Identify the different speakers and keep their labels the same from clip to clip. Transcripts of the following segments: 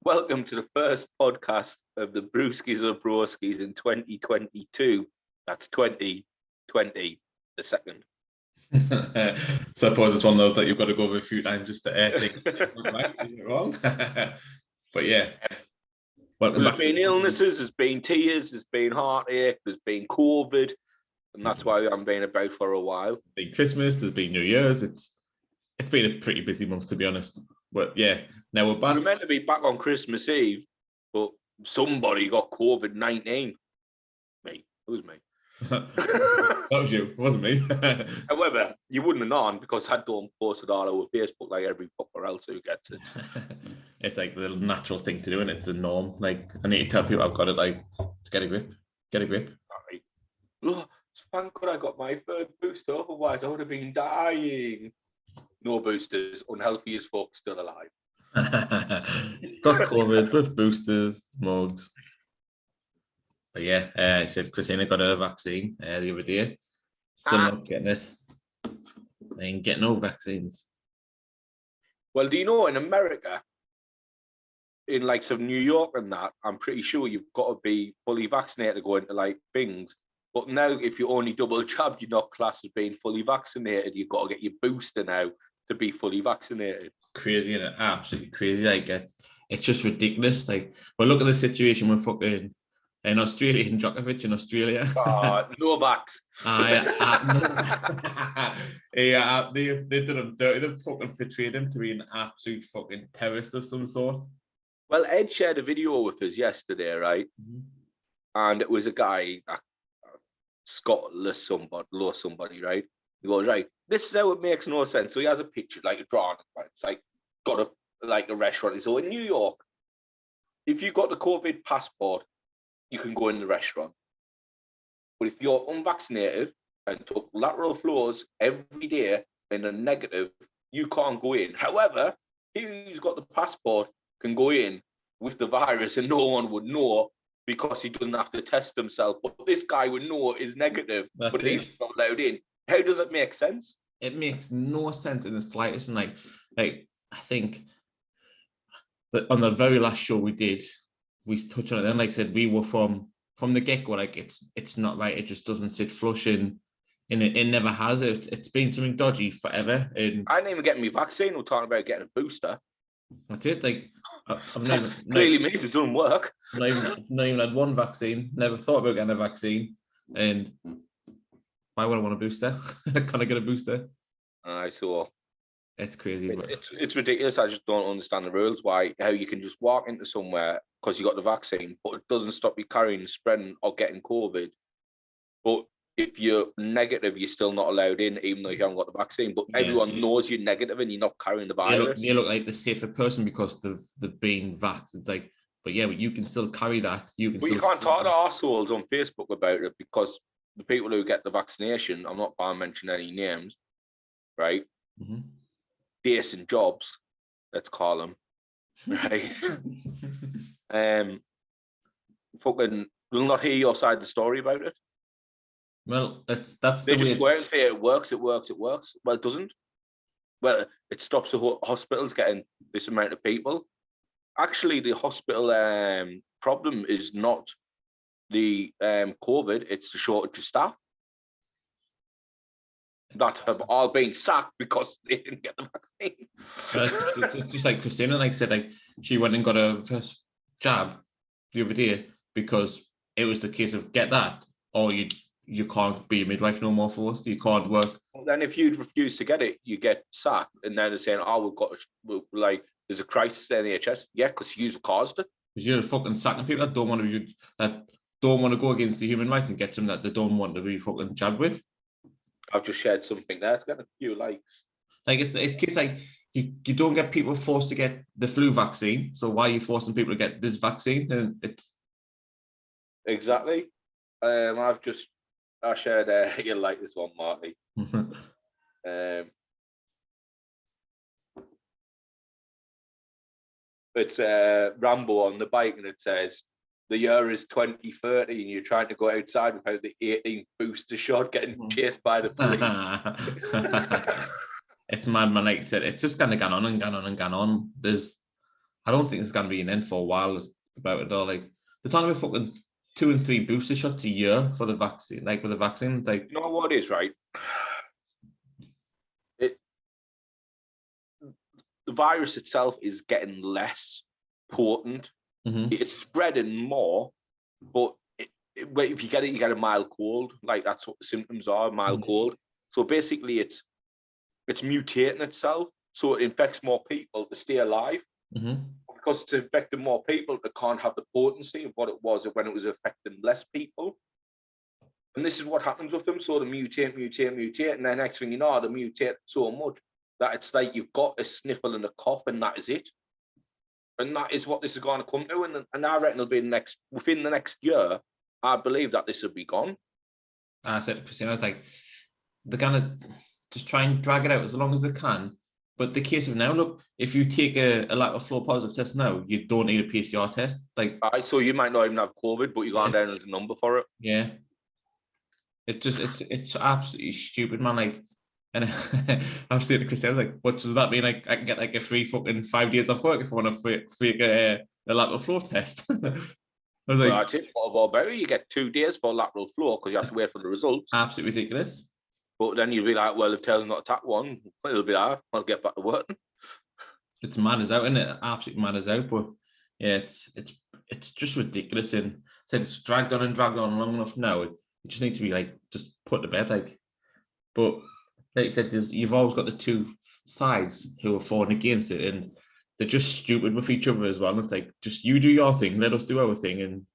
Speaker 1: Welcome to the first podcast of the Brewskis or Broskis in 2022. That's 2020, the second.
Speaker 2: So I suppose it's one of those that you've got to go over a few times just to think, right, is it wrong? But yeah.
Speaker 1: There's been illnesses, there's been tears, there's been heartache, there's been COVID, and that's why we haven't been about for a while.
Speaker 2: There's been Christmas, there's been New Year's. It's been a pretty busy month, to be honest. But yeah, now we're back.
Speaker 1: We were meant to be back on Christmas Eve, but somebody got COVID-19. Me. It was me.
Speaker 2: That was you, it wasn't me.
Speaker 1: However, you wouldn't have known because I'd done posted all over Facebook like every fucker else who gets it.
Speaker 2: It's like the natural thing to do, and it's the norm. Like, I need to tell people I've got it. Like, to get a grip.
Speaker 1: Sorry. Oh, thank God I got my third booster. Otherwise, I would have been dying. No boosters, unhealthy as fuck, still alive.
Speaker 2: Got COVID with boosters, mugs. But yeah, I said Christina got her vaccine the other day. Still not getting it. I ain't getting no vaccines.
Speaker 1: Well, do you know in America, in like some New York and that, I'm pretty sure you've got to be fully vaccinated to go into like things. But now, if you're only double jabbed, you're not classed as being fully vaccinated. You've got to get your booster now to be fully vaccinated.
Speaker 2: Crazy, isn't it? Absolutely crazy. Like, it's just ridiculous. Like, well, look at the situation we're fucking in Australia, in Djokovic in Australia.
Speaker 1: No vax.
Speaker 2: Yeah, they've done him dirty. They've fucking portrayed him to be an absolute fucking terrorist of some sort.
Speaker 1: Well, Ed shared a video with us yesterday, right? Mm-hmm. And it was a guy, Scotland, somebody, right? He goes, right, this is how it makes no sense. So he has a picture, like a drawing, right? It's like, got a restaurant. So in New York, if you got the COVID passport, you can go in the restaurant. But if you're unvaccinated and took lateral flows every day and a negative, you can't go in. However, he who's got the passport can go in with the virus and no one would know because he doesn't have to test himself. But this guy would know is negative, but he's not allowed in. How does it make sense?
Speaker 2: It makes no sense in the slightest. And like I think that on the very last show we did, we touched on it. And like I said, we were from the get-go, like it's not right. It just doesn't sit flush in. And it never has. It's been something dodgy forever. And
Speaker 1: I didn't even get my vaccine. We're talking about getting a booster.
Speaker 2: That's it. Like, I'm not even,
Speaker 1: clearly means it doesn't work.
Speaker 2: Not even had one vaccine. Never thought about getting a vaccine. And why would I want a booster? Can I get a booster?
Speaker 1: I saw.
Speaker 2: It's crazy.
Speaker 1: It's ridiculous. I just don't understand the rules. How you can just walk into somewhere because you got the vaccine, but it doesn't stop you carrying, spreading, or getting COVID. But if you're negative, you're still not allowed in, even though you haven't got the vaccine. But everyone knows you're negative and you're not carrying the virus.
Speaker 2: You look like the safer person because they've been vaxxed. It's like, but you can still carry that.
Speaker 1: You can't talk to arseholes on Facebook about it because the people who get the vaccination, I'm not going to mention any names, right? Mm-hmm. Decent jobs, let's call them, right? Fucking will not hear your side of the story about it.
Speaker 2: Well, that's
Speaker 1: they just go out and say it works. Well, it doesn't. Well, it stops the hospitals getting this amount of people. Actually, the hospital problem is not the COVID; it's the shortage of staff that have all been sacked because they didn't get the vaccine.
Speaker 2: Just like Christina, like I said, like she went and got her first jab the other day because it was the case of get that or you can't be a midwife no more for us. You can't work.
Speaker 1: Well, then if you refuse to get it, you get sacked. And then they're saying, there's a crisis in the NHS. Yeah, because you caused it.
Speaker 2: Because you're fucking sacking people that don't want to go against the human rights and get them that they don't want to be fucking jabbed with.
Speaker 1: I've just shared something there. It's got a few likes.
Speaker 2: Like it's like you don't get people forced to get the flu vaccine. So why are you forcing people to get this vaccine? And it's
Speaker 1: exactly. I shared. You'll like this one, Marty. It's Rambo on the bike, and it says the year is 2030, and you're trying to go outside without the 18th booster shot, getting chased by the police.
Speaker 2: It's mad, man. Like I said, it's just kind of gone on and gone on and gone on. I don't think there's going to be an end for a while about it all. Like they're talking about fucking 2 and 3 booster shots a year for the vaccine. Like with the vaccine, like
Speaker 1: you know what it is, right? The virus itself is getting less potent. It's spreading more, but if you get it, you get a mild cold. Like that's what the symptoms are, mild cold. So basically, it's mutating itself, so it infects more people to stay alive. Because it's infecting more people, it can't have the potency of what it was when it was affecting less people. And this is what happens with them. So they mutate, and then next thing you know, they mutate so much that it's like you've got a sniffle and a cough, and that is it. And that is what this is going to come to. And I reckon it'll be within the next year, I believe that this will be gone.
Speaker 2: I said to Christina, like, they're going to just try and drag it out as long as they can. But the case of now, look, if you take a lateral flow positive test now, you don't need a PCR test. Like,
Speaker 1: so you might not even have COVID, but you're going down as a number for it.
Speaker 2: Yeah. It's absolutely stupid, man. Like, and I was saying to Christina, like, what does that mean? Like, I can get like a free fucking 5 days off work if I want to fake a lateral flow test. I was like,
Speaker 1: that's it. What about you get 2 days for lateral flow because you have to wait for the results?
Speaker 2: Absolutely ridiculous.
Speaker 1: But then you'll be like, well, if Taylor's not attacked one, it'll be like, I'll get back to work.
Speaker 2: It's mad as out, isn't it? Absolutely mad as out. But yeah, it's just ridiculous. And said it's dragged on long enough now. It just needs to be like just put to bed. Like, but like you said, you've always got the two sides who are for and against it, and they're just stupid with each other as well. It's like, just you do your thing, let us do our thing, and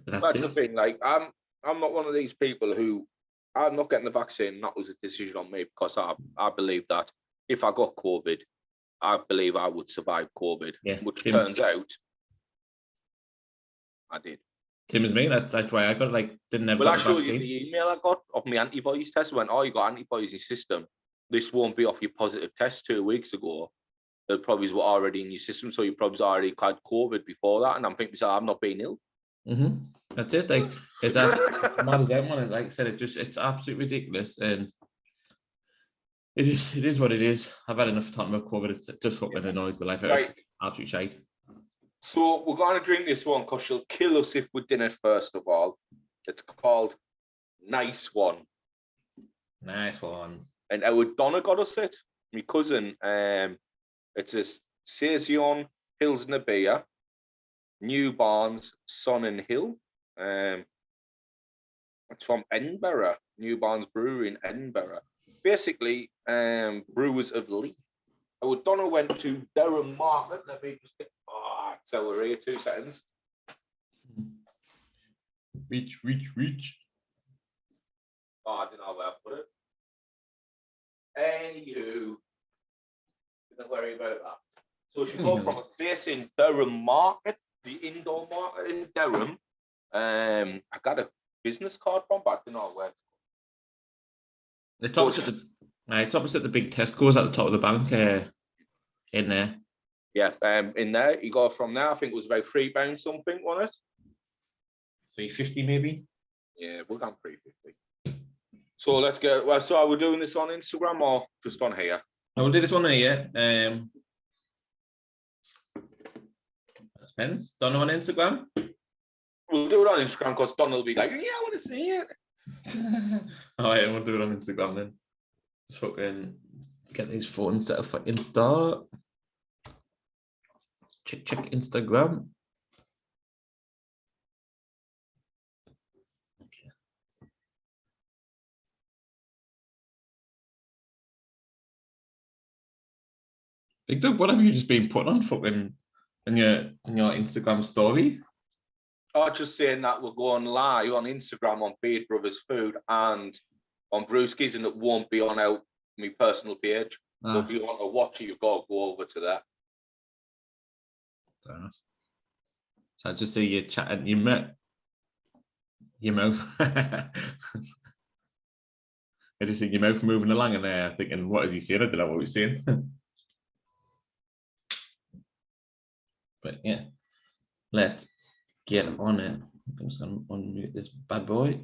Speaker 2: that's
Speaker 1: the thing. Like, I'm not one of these people who I'm not getting the vaccine. That was a decision on me because I believe that if I got COVID, I believe I would survive COVID, which turns out I did.
Speaker 2: Same as me. That's why I got like didn't have.
Speaker 1: Well, I showed you the email I got of my antibodies test. I went, oh, you got antibodies in your system. This won't be off your positive test 2 weeks ago. It probably were already in your system, so you probably already had COVID before that. And I'm thinking, I'm not being ill.
Speaker 2: That's it. Like, it's mad as out, man. Like I said, it's absolutely ridiculous, and it is what it is. I've had enough time about COVID. It's just fucking annoys the life out of it. Absolute shite.
Speaker 1: So we're going to drink this one because she'll kill us if we didn't first of all. It's called Nice One.
Speaker 2: Nice One.
Speaker 1: And our Donna got us it. My cousin. It's a Saison Pilsner beer. New Barnes, Son and Hill. It's from Edinburgh. New Barnes Brewery in Edinburgh. Basically, brewers of Leith. Our Donna went to Durham Market. Let me just get... so we're here, 2 seconds.
Speaker 2: Reach.
Speaker 1: Oh, I don't know where I put it. Anywho, don't worry about that. So she got from a place in Durham Market, the indoor market in Durham. I got a business card from, but I don't know where.
Speaker 2: It's opposite the big Tesco's at the top of the bank. In there.
Speaker 1: Yeah, in there. You got from there. I think it was about £3 something, wasn't it?
Speaker 2: $3.50 maybe.
Speaker 1: Yeah, we're going $3.50. So let's go. Well, so are we doing this on Instagram or just on here?
Speaker 2: I will do this one here. Depends. Donna on Instagram.
Speaker 1: We'll do it on Instagram because Donna will be like, yeah, I want to see it.
Speaker 2: All right, we'll do it on Instagram then. Let's fucking get these phones set up for Insta. Check Instagram. Okay. Big Doug, what have you just been putting on fucking in your Instagram story?
Speaker 1: Oh, just saying that we're going live on Instagram on BeardBrothers Food and on Brewskis, and it won't be on my personal page. So if you want to watch it, you've got to go over to that.
Speaker 2: Fair enough. So I just see you chatting, your mouth. I just see your mouth moving along in there, thinking, what is he saying? I don't know what he's saying. But yeah, let's get on it. I'm just going to unmute this bad boy.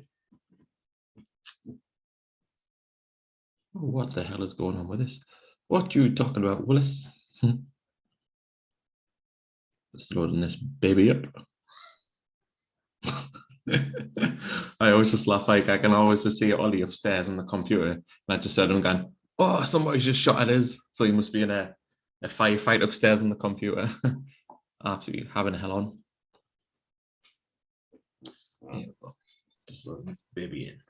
Speaker 2: What the hell is going on with this? What are you talking about, Willis? Just loading this baby up. I always just laugh, like I can always just see Ollie upstairs on the computer, and I just heard him going, "Oh, somebody's just shot at us." So he must be in a firefight upstairs on the computer. Absolutely having hell on. Here we go. Just loading this baby in.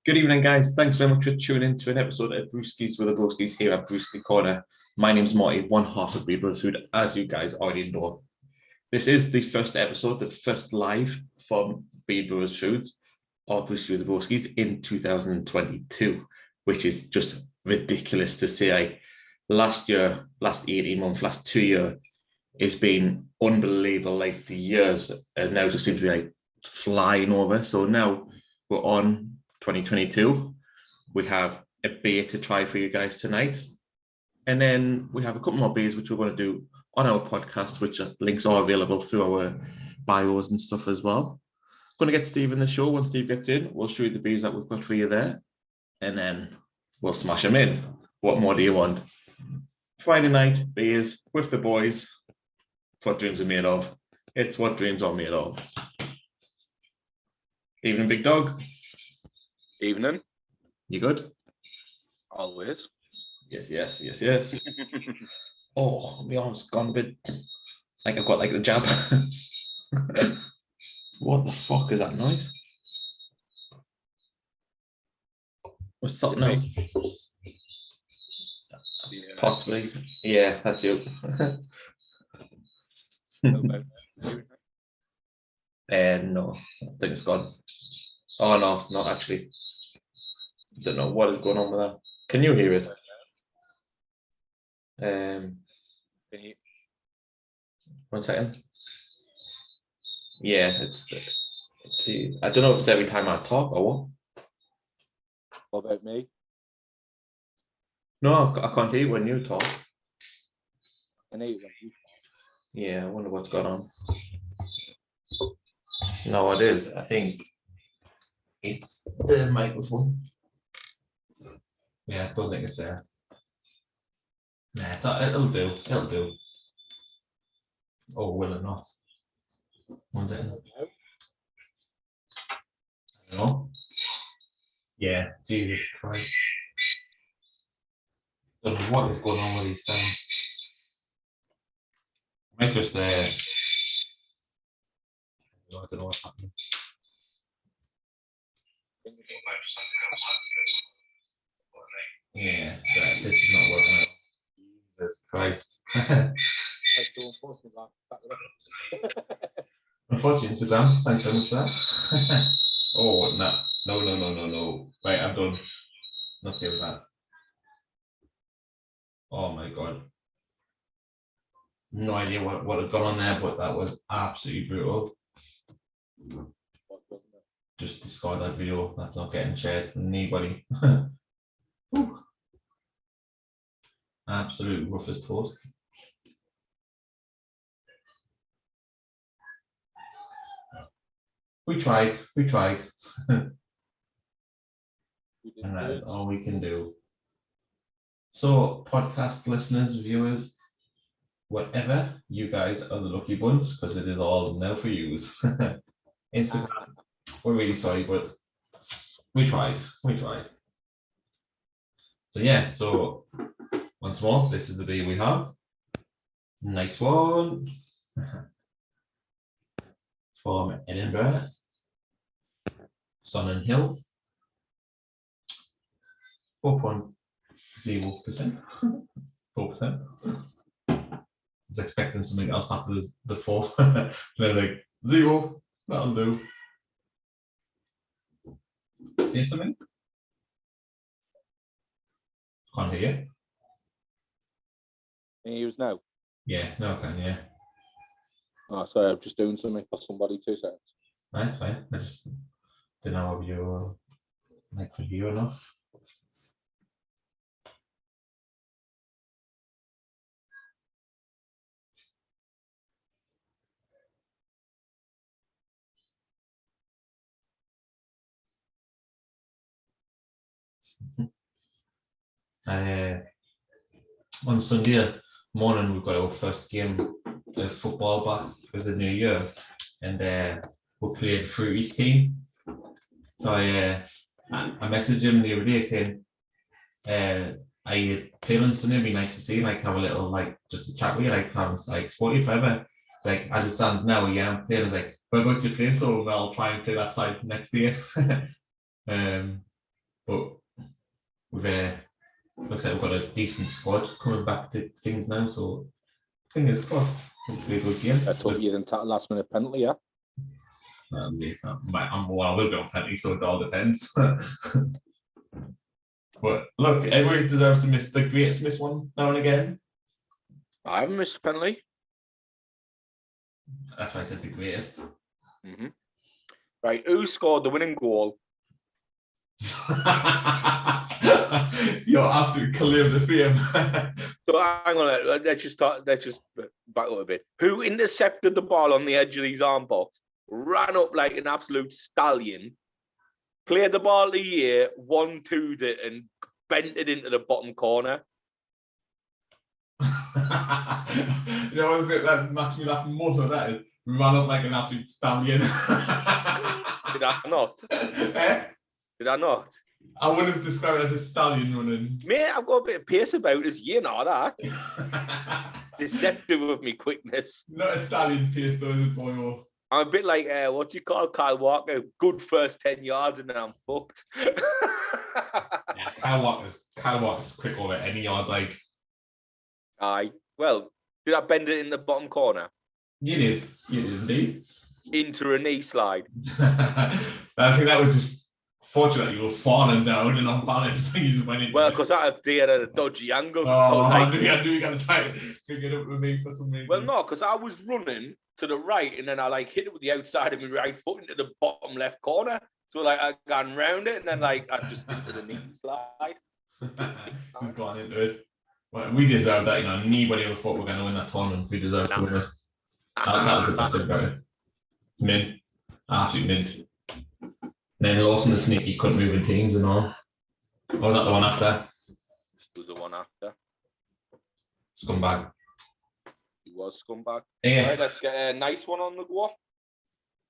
Speaker 2: Good evening, guys. Thanks very much for tuning in to an episode of Brewskis with the Broskis here at Brewski Corner. My name's Marty, one half of BeardBrothers, who, as you guys already know, this is the first episode, the first live from BeardBrothers Foods or Brewskis with the Broskis in 2022, which is just ridiculous to say. Last 18 months, last 2 years, it's been unbelievable. Like the years now just seem to be like flying over. So now we're on 2022. We have a beer to try for you guys tonight. And then we have a couple more beers which we're going to do on our podcast, which links are available through our bios and stuff as well. Going to get Steve in the show. When Steve gets in, we'll show you the beers that we've got for you there. And then we'll smash them in. What more do you want? Friday night beers with the boys. It's what dreams are made of. It's what dreams are made of. Evening, big dog.
Speaker 1: Evening.
Speaker 2: You good?
Speaker 1: Always.
Speaker 2: Yes. Oh, my arm's gone a bit like I've got like the jab. What the fuck is that noise? What's up now?
Speaker 1: Yeah.
Speaker 2: Possibly. Yeah, that's you. No, I think it's gone. Oh no, not actually. I don't know what is going on with that. Can you hear it? One second. Yeah, it's I don't know if it's every time I talk or what.
Speaker 1: What about me?
Speaker 2: No, I can't hear you when you talk.
Speaker 1: I know you when you talk.
Speaker 2: Yeah, I wonder what's going on. No, it is. I think it's the microphone. Yeah, I don't think it's there. Nah, it'll do. It'll do. Oh, will it not? One second. I don't know. Yeah, Jesus Christ. Don't know what is going on with these sounds. I might just I don't know what's happening. Yeah, this is not working out. Jesus Christ. Unfortunately, Instagram, thanks very much for that. Oh, no. Right, I'm done. Not doing that. Oh my God. No idea what had gone on there, but that was absolutely brutal. Just discard that video. That's not getting shared. Anybody. Absolute rough as toast. We tried. And that is all we can do. So, podcast listeners, viewers, whatever, you guys are the lucky ones because it is all now for you. Instagram, we're really sorry, but we tried. So yeah, so once more, this is the beer we have. Nice one. From Edinburgh, Sun and Hill. 4.0%. 4%. I was expecting something else after the 4. They're like 0. That'll do. See something? Can't hear you.
Speaker 1: Can you use now?
Speaker 2: Yeah, no, I can, yeah.
Speaker 1: Oh, sorry, I'm just doing something for somebody. 2 seconds.
Speaker 2: That's fine. I just didn't know if you like to hear or not. on Sunday morning we've got our first game of football back for the new year, and we played Fruity's team. So I messaged him the other day saying, I playing on Sunday, it'd be nice to see, like, have a little, like, just a chat with you, like, have like sporty forever. Like, as it stands now, yeah, I'm playing. It's like, we're going to play, so I'll try and play that side next year. But we've looks like we've got a decent squad coming back to things now, so fingers crossed. Hopefully a good game.
Speaker 1: I took you didn't take a last minute penalty, yeah?
Speaker 2: Well, I will go on penalty, so it all depends. But look, everybody deserves to miss the greatest miss one now and again.
Speaker 1: I haven't missed a penalty.
Speaker 2: That's why I said the greatest.
Speaker 1: Mm-hmm. Right, who scored the winning goal?
Speaker 2: You're absolutely clear of the fame.
Speaker 1: So hang on, let's just back up a bit. Who intercepted the ball on the edge of his arm box, ran up like an absolute stallion, played the ball of the year, 1-2'd it, and bent it into the bottom corner?
Speaker 2: You know, one bit that makes me laugh most of that is run up like an absolute stallion.
Speaker 1: Did I not?
Speaker 2: Eh?
Speaker 1: Did I not?
Speaker 2: I would have described it as a stallion running.
Speaker 1: Mate, I've got a bit of pace about us, you know that. Deceptive of me quickness.
Speaker 2: Not a stallion pace though, is it, boy?
Speaker 1: I'm a bit like, what you call Kyle Walker? Good first 10 yards and then I'm fucked.
Speaker 2: Yeah, Kyle Walker's quick over any yard, like.
Speaker 1: Aye. Well, did I bend it in the bottom corner?
Speaker 2: You did indeed.
Speaker 1: Into a knee slide.
Speaker 2: I think that was just fortunate you were falling down and unbalanced and you just went in.
Speaker 1: Well, because I had a dodgy angle.
Speaker 2: Oh, I knew you were going to try to figure it out with me for some reason.
Speaker 1: Well, no, because I was running to the right and then I like hit it with the outside of my right foot into the bottom left corner. So like I gone round it and then like I just into the knee slide.
Speaker 2: Just gone into it. Well, we deserve that, you know. Nobody ever thought we were going to win that tournament. We deserve to win it. That was the best thing about it. Mint. Absolute mint. And then Lawson the Sneaky couldn't move in teams and all. Or was that the one after?
Speaker 1: It was the one after.
Speaker 2: Scumbag.
Speaker 1: He was scumbag.
Speaker 2: Yeah.
Speaker 1: Right, let's get a nice one on the go.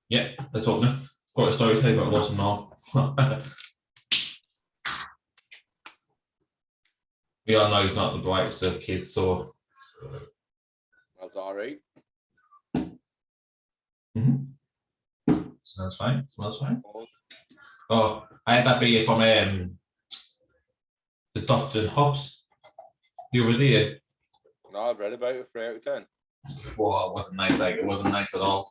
Speaker 2: Yeah, let's open it. Got a story to tell you about Lawson now. We all know he's not the brightest of kids, so.
Speaker 1: That's all right.
Speaker 2: Smells fine. Oh, I had that beer from the Dr. Hobbs the other day.
Speaker 1: No, I've read about it, 3 out of 10.
Speaker 2: Whoa, it wasn't nice. Like, it wasn't nice at all.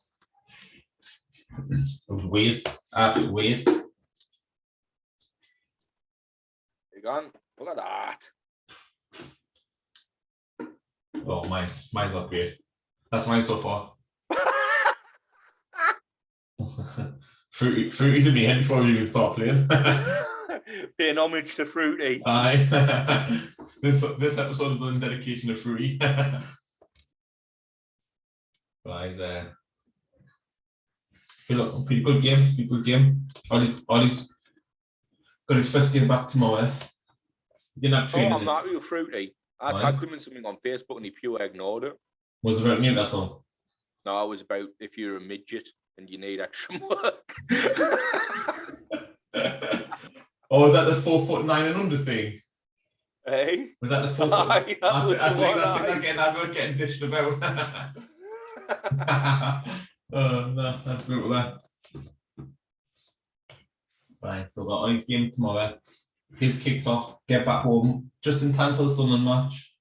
Speaker 2: It was weird. Absolutely weird.
Speaker 1: You gone? Look at that.
Speaker 2: Oh, mine's not great. That's mine so far. Fruity's in the end before we even start playing.
Speaker 1: Paying homage to Fruity.
Speaker 2: Aye. This episode is done in dedication to Fruity. Guys, pretty good game. Ollie's got his first game back tomorrow. Didn't have training.
Speaker 1: Oh, I'm not with Fruity. I tagged him in something on Facebook and he pure ignored it.
Speaker 2: Was it about Newcastle?
Speaker 1: No, it was about if you're a midget and you need extra work.
Speaker 2: Oh, was that the 4'9" and under thing?
Speaker 1: Hey?
Speaker 2: Was that the 4 foot? I think that's getting dished about. Oh, no, that's brutal. That. Right, so we've got Ollie's game tomorrow. His kicks off, get back home just in time for the Sunderland match.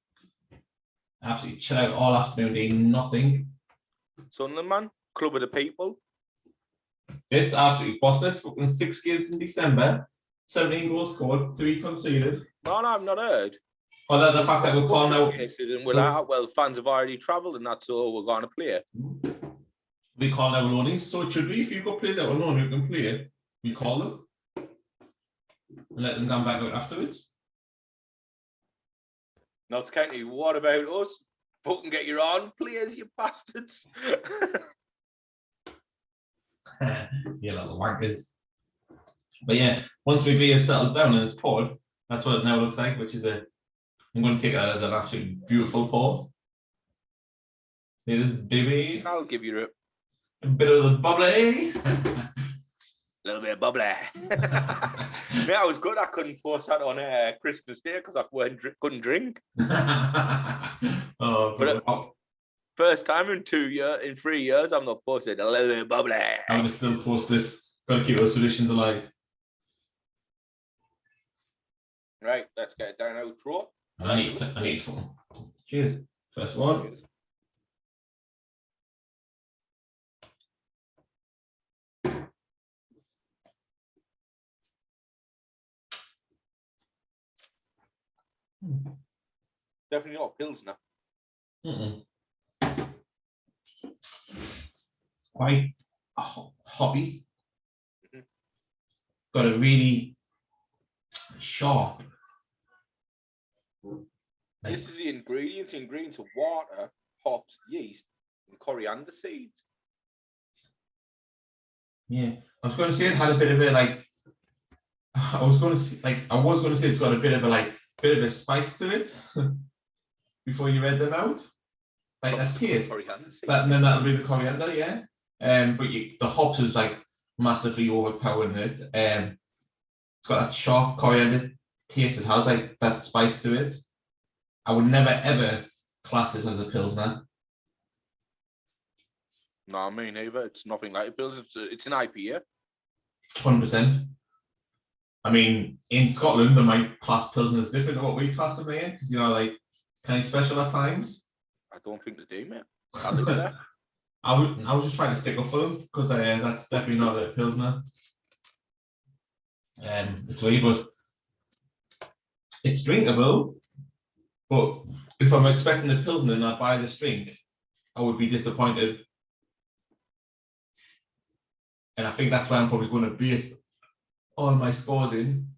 Speaker 2: Absolutely chill out all afternoon, doing nothing.
Speaker 1: Sunderland, man, club of the people.
Speaker 2: It's absolutely bossed it. Fucking 6 games in December, 17 goals scored, 3 conceded.
Speaker 1: No, I've not heard.
Speaker 2: Well, the fact that we're calling out.
Speaker 1: Well, fans have already travelled and that's all we're going to play.
Speaker 2: We call out loanings, so it should be. If you've got players out on loan who can play, we call them and let them come back out afterwards.
Speaker 1: Not to count you, what about us? Fucking get your own players, you bastards.
Speaker 2: You little wankers. But yeah, once we be settled down and it's poured, that's what it now looks like, which is a I'm going to take that as an absolutely beautiful pour. Here's baby.
Speaker 1: I'll give you
Speaker 2: a bit of the bubbly.
Speaker 1: a little bit of bubbly. Yeah, I was good. I couldn't force that on Christmas Day because I couldn't drink. But first time in 3 years, I'm not posted a little bit of bubbly.
Speaker 2: I'm going to still post this. Got to keep those traditions alive.
Speaker 1: Right, let's get it down outro.
Speaker 2: I need some. Cheers. First one. Cheers.
Speaker 1: Definitely not Pilsner.
Speaker 2: Quite hoppy. Got a really sharp.
Speaker 1: This is the ingredients. Ingredients are water, hops, yeast, and coriander seeds.
Speaker 2: Yeah, I was going to say it had a bit of a like. I was going to say it's got a bit of a spice to it. Before you read them out, like that taste. And then that'll be the coriander, yeah. But the hops is like massively overpowering it. It's got that sharp coriander taste. It has like that spice to it. I would never ever class this as a Pilsner.
Speaker 1: No, me neither. It's nothing like a Pilsner. It's an IPA.
Speaker 2: 100%. I mean, in Scotland, they might class Pilsners different to what we class them here, because like kind of special at times.
Speaker 1: I don't think they do, mate. I think that.
Speaker 2: I was just trying to stick up for them because that's definitely not a Pilsner. It's really good. It's drinkable, but if I'm expecting a Pilsner and I buy this drink, I would be disappointed. And I think that's why I'm probably going to base all my scores in.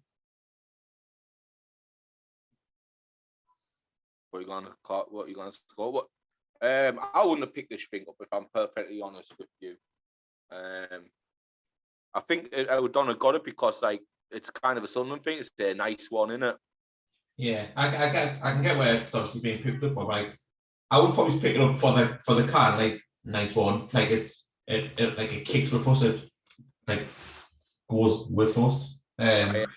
Speaker 1: What are you gonna score? I wouldn't have picked this drink up if I'm perfectly honest with you. I think I would have got it because like it's kind of a Sunderland thing. It's a nice one, isn't it?
Speaker 2: Yeah, I can get where it's obviously being picked up for. Like, I would probably pick it up for the can, like nice one. Like it kicks with us. It like goes with us.
Speaker 1: I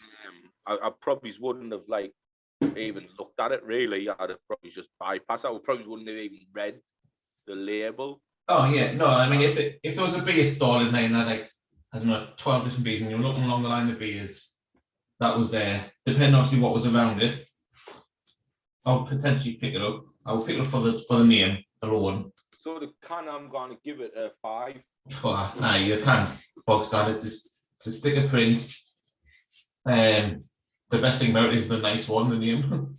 Speaker 1: probably wouldn't have like even looked at it really. I'd have probably just bypassed. I probably wouldn't have even read the label.
Speaker 2: Oh yeah, no, I mean if there was a beer stall in there and had like, I don't know, 12 different beers and you're looking along the line of beers that was there, depending obviously what was around it, I'll potentially pick it up. I'll pick it up for the name alone.
Speaker 1: So the can, I'm gonna give it a 5.
Speaker 2: You can bog standard, just stick a print. The best thing about it is the nice one, the name.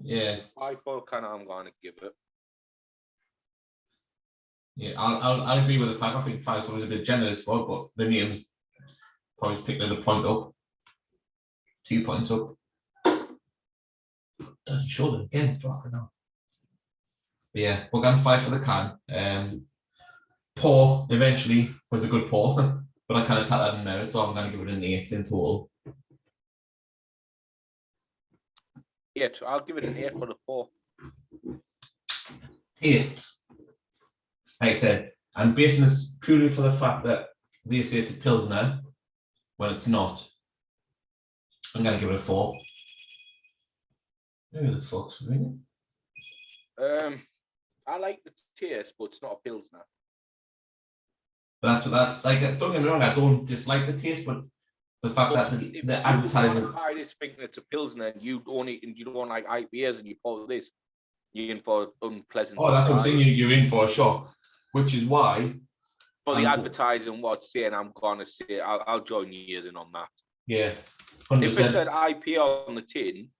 Speaker 2: Yeah.
Speaker 1: 5 for can, I'm gonna give it.
Speaker 2: Yeah, I'll agree with the 5. I think 5 was a bit generous for, but the name's probably picked it a point up, 2 points up. Shoulder again, fucking hell. But yeah, we're going 5 for the can. Pour eventually was a good pour, but I kind of cut that in there, so I'm going to give it an 8 in total.
Speaker 1: 8. I'll give it an 8 for the pour.
Speaker 2: Taste. Like I said, I'm basing this purely for the fact that they say it's a Pilsner when it's not. I'm going to give it a 4. Who the fuck's ringing?
Speaker 1: I like the taste, but it's not a Pilsner.
Speaker 2: But that's like, don't get me wrong, I don't dislike the taste, but the fact that the advertising.
Speaker 1: I just think it's a Pilsner and you don't like IPAs and you pour this, you're in for unpleasant.
Speaker 2: Oh, that's what I'm saying. You're in for a shock, which is why.
Speaker 1: For the advertising, what's saying, I'm gonna say I'll join you in on that.
Speaker 2: Yeah, 100%.
Speaker 1: If it said IPA on the tin,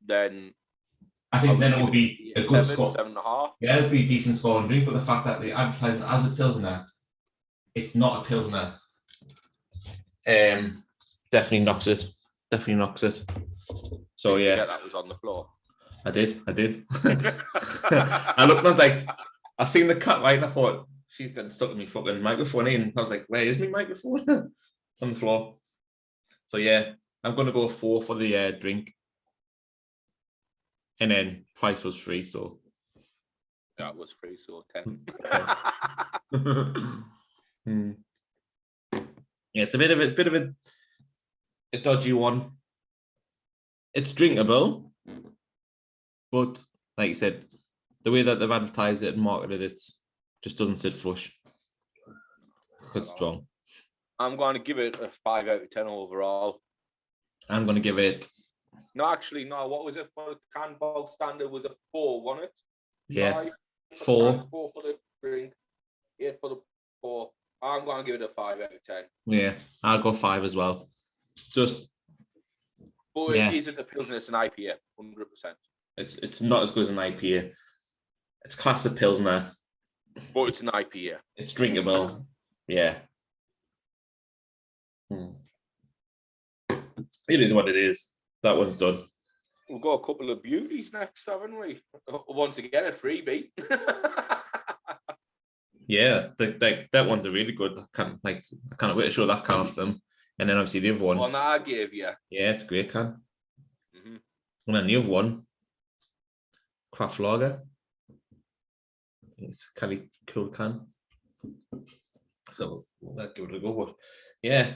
Speaker 1: then
Speaker 2: I think then it would be a good score.
Speaker 1: 7.5.
Speaker 2: Yeah, it would be a decent score and drink, but the fact that they advertise it as a Pilsner, it's not a Pilsner. Definitely knocks it. So yeah,
Speaker 1: that was on the floor.
Speaker 2: I did. I looked and like, I seen the cut right, and I thought she's getting stuck in my fucking microphone in. I was like, where is my microphone? It's on the floor. So yeah, I'm going to go 4 for the drink. And then price was free, so.
Speaker 1: That was free, so 10.
Speaker 2: Yeah, it's a bit of a dodgy one. It's drinkable, but like you said, the way that they've advertised it and marketed it just doesn't sit flush. It's strong.
Speaker 1: I'm going to give it a 5 out of 10 overall.
Speaker 2: I'm going to give it.
Speaker 1: No, actually, no. What was it for the can bog standard? Was a 4, wasn't it?
Speaker 2: Yeah,
Speaker 1: 5,
Speaker 2: 4.
Speaker 1: 4 for the drink, 8 for the pour. I'm going to give it a 5 out of 10.
Speaker 2: Yeah, I'll go 5 as well. Just.
Speaker 1: But it isn't a Pilsner, it's an IPA, 100%.
Speaker 2: It's not as good as an IPA. It's class of Pilsner.
Speaker 1: But it's an IPA.
Speaker 2: It's drinkable. Yeah. It is what it is. That one's done.
Speaker 1: We've got a couple of beauties next, haven't we? Once again, a freebie.
Speaker 2: Yeah, that one's a really good. I can't wait to show that can off them. And then obviously the other one.
Speaker 1: One that I gave you.
Speaker 2: Yeah, it's a great can. Mm-hmm. And then the other one, craft lager. I think it's a kind of cool can. So we'll give it a go. But yeah.